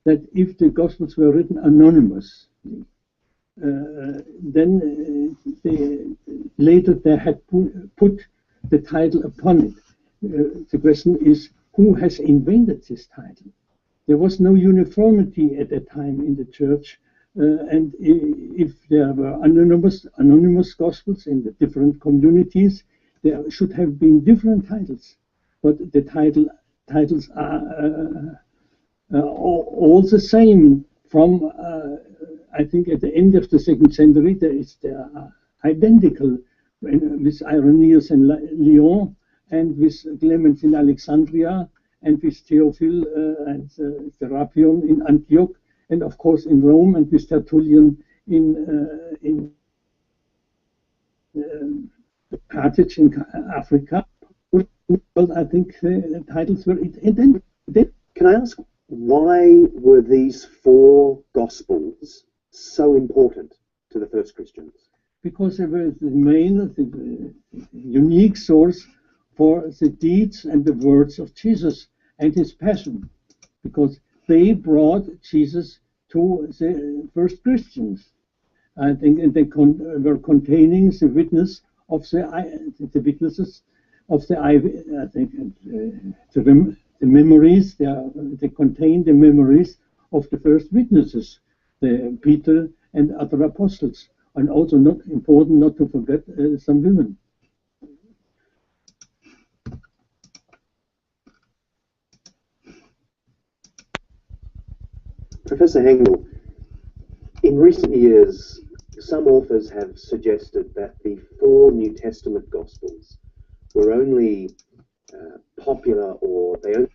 that if the Gospels were written anonymously, then later they had put the title upon it. The question is, who has invented this title? There was no uniformity at that time in the church, and if there were anonymous Gospels in the different communities, there should have been different titles. But the titles are all the same, from I think at the end of the 2nd century, they are identical with Irenaeus in Lyon, and with Clement in Alexandria, and with Theophil and Serapion in Antioch, and of course in Rome, and with Tertullian in Carthage in Africa. Well, I think the titles were identical. Can I ask, why were these 4 Gospels so important to the first Christians? Because they were the main, the unique source for the deeds and the words of Jesus and his passion, because they brought Jesus to the first Christians. I think, and they were containing the witness of the witnesses of the I think the memories. They contain the memories of the first witnesses, the Peter and other apostles, and also not important not to forget some women. Professor Hengel, in recent years, some authors have suggested that the 4 New Testament Gospels were only popular, or they only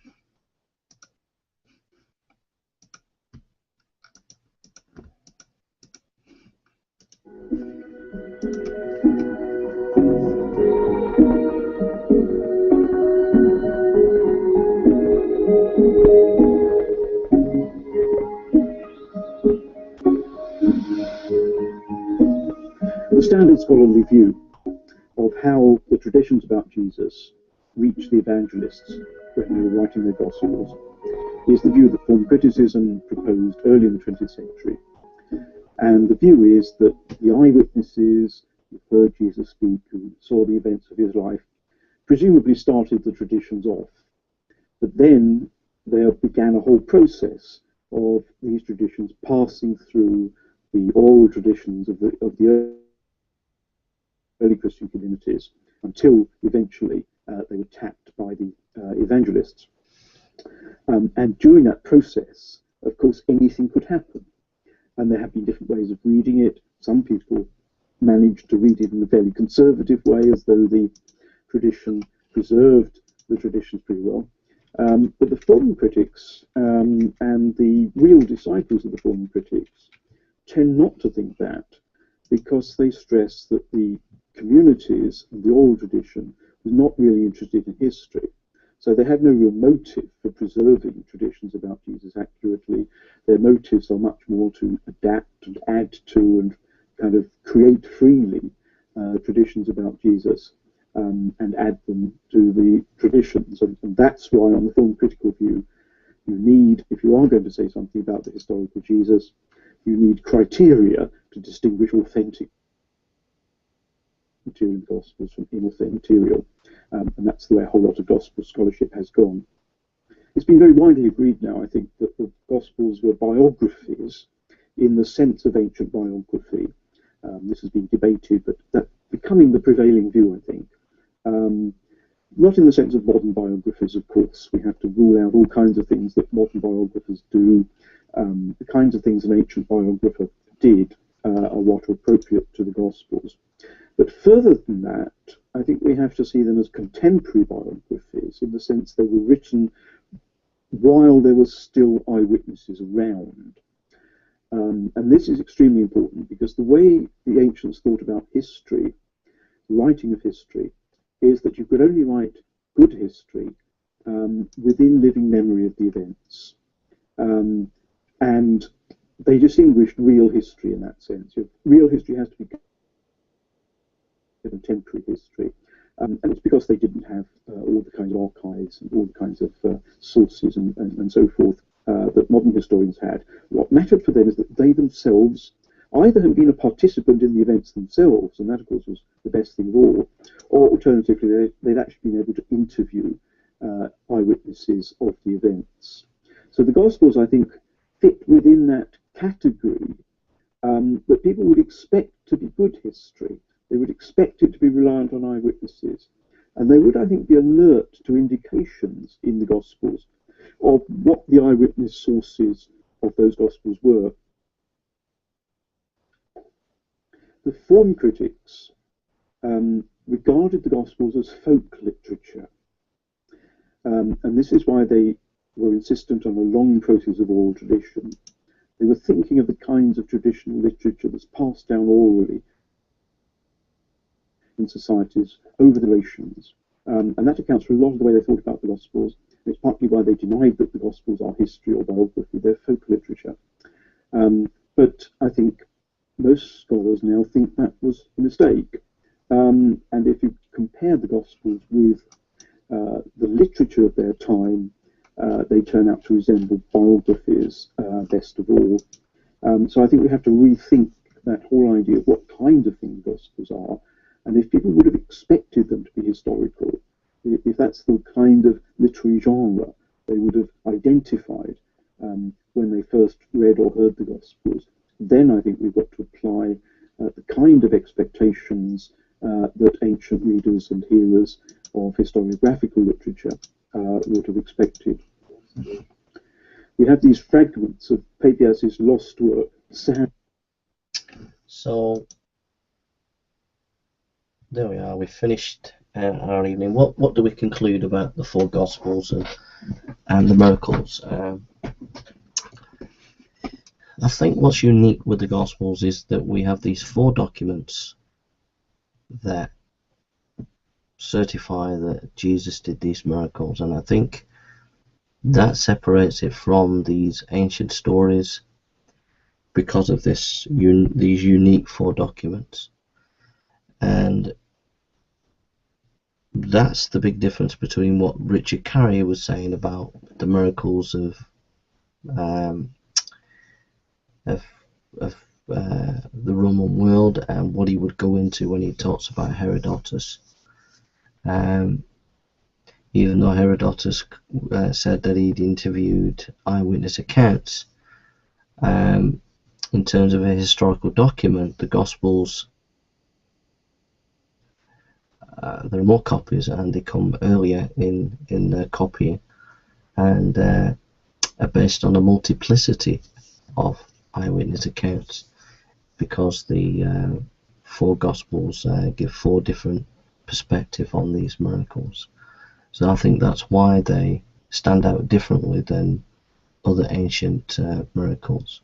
The standard scholarly view of how the traditions about Jesus reached the evangelists when they were writing their Gospels is the view that form criticism proposed early in the 20th century. And the view is that the eyewitnesses who heard Jesus speak, who saw the events of his life, presumably started the traditions off. But then there began a whole process of these traditions passing through the oral traditions of the early Christian communities until eventually they were tapped by the evangelists. And during that process, of course, anything could happen. And there have been different ways of reading it. Some people managed to read it in a fairly conservative way, as though the tradition preserved the traditions pretty well. But the form critics and the real disciples of the form critics tend not to think that, because they stress that the communities and the oral tradition was not really interested in history. So they have no real motive for preserving traditions about Jesus accurately. Their motives are much more to adapt and add to and kind of create freely traditions about Jesus and add them to the traditions. And that's why, on the form critical view, you need, if you are going to say something about the historical Jesus, you need criteria to distinguish authentic material Gospels from inauthentic material. And that's the way a whole lot of Gospel scholarship has gone. It's been very widely agreed now, I think, that the Gospels were biographies in the sense of ancient biography. This has been debated, but that's becoming the prevailing view, I think. Not in the sense of modern biographies, of course. We have to rule out all kinds of things that modern biographers do. The kinds of things an ancient biographer did are what are appropriate to the Gospels. But further than that, I think we have to see them as contemporary biographies, in the sense they were written while there were still eyewitnesses around. And this is extremely important, because the way the ancients thought about history, writing of history, is that you could only write good history within living memory of the events. And they distinguished real history in that sense. Real history has to be contemporary history. And it's because they didn't have all the kinds of archives and all the kinds of sources and so forth that modern historians had. What mattered for them is that they themselves either had been a participant in the events themselves, and that of course was the best thing of all, or alternatively they'd actually been able to interview eyewitnesses of the events. So the Gospels, I think, fit within that category, but people would expect to be good history. They would expect it to be reliant on eyewitnesses. And they would, I think, be alert to indications in the Gospels of what the eyewitness sources of those Gospels were. the form critics regarded the Gospels as folk literature. And this is why they were insistent on a long process of oral tradition. They were thinking of the kinds of traditional literature that's passed down orally in societies over the generations. And that accounts for a lot of the way they thought about the Gospels. And it's partly why they denied that the Gospels are history or biography. They're folk literature. But I think most scholars now think that was a mistake. And if you compare the Gospels with the literature of their time, they turn out to resemble biographies, best of all. So I think we have to rethink that whole idea of what kind of thing Gospels are. And if people would have expected them to be historical, if that's the kind of literary genre they would have identified when they first read or heard the Gospels, then I think we've got to apply the kind of expectations that ancient readers and hearers of historiographical literature would have expected. We have these fragments of Papias's lost work. So there we are. We finished our evening. What do we conclude about the four Gospels and the miracles? I think what's unique with the Gospels is that we have these four documents that certify that Jesus did these miracles, and I think that separates it from these ancient stories because of these unique four documents. And that's the big difference between what Richard Carrier was saying about the miracles of the Roman world and what he would go into when he talks about Herodotus. Even though Herodotus said that he'd interviewed eyewitness accounts, in terms of a historical document, the Gospels, there are more copies and they come earlier in the copying, and are based on a multiplicity of eyewitness accounts, because the four Gospels give four different perspectives on these miracles. So I think that's why they stand out differently than other ancient miracles.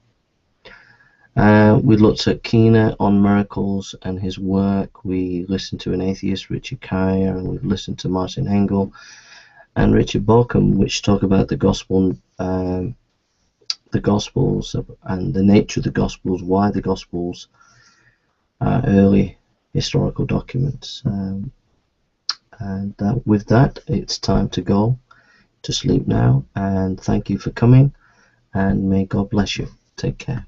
We looked at Keener on miracles and his work. We listened to an atheist, Richard Carrier, and we've listened to Martin Engel and Richard Bauckham, which talk about the Gospels and the nature of the Gospels, why the Gospels are early historical documents. And with that, it's time to go to sleep now. And thank you for coming, and may God bless you. Take care.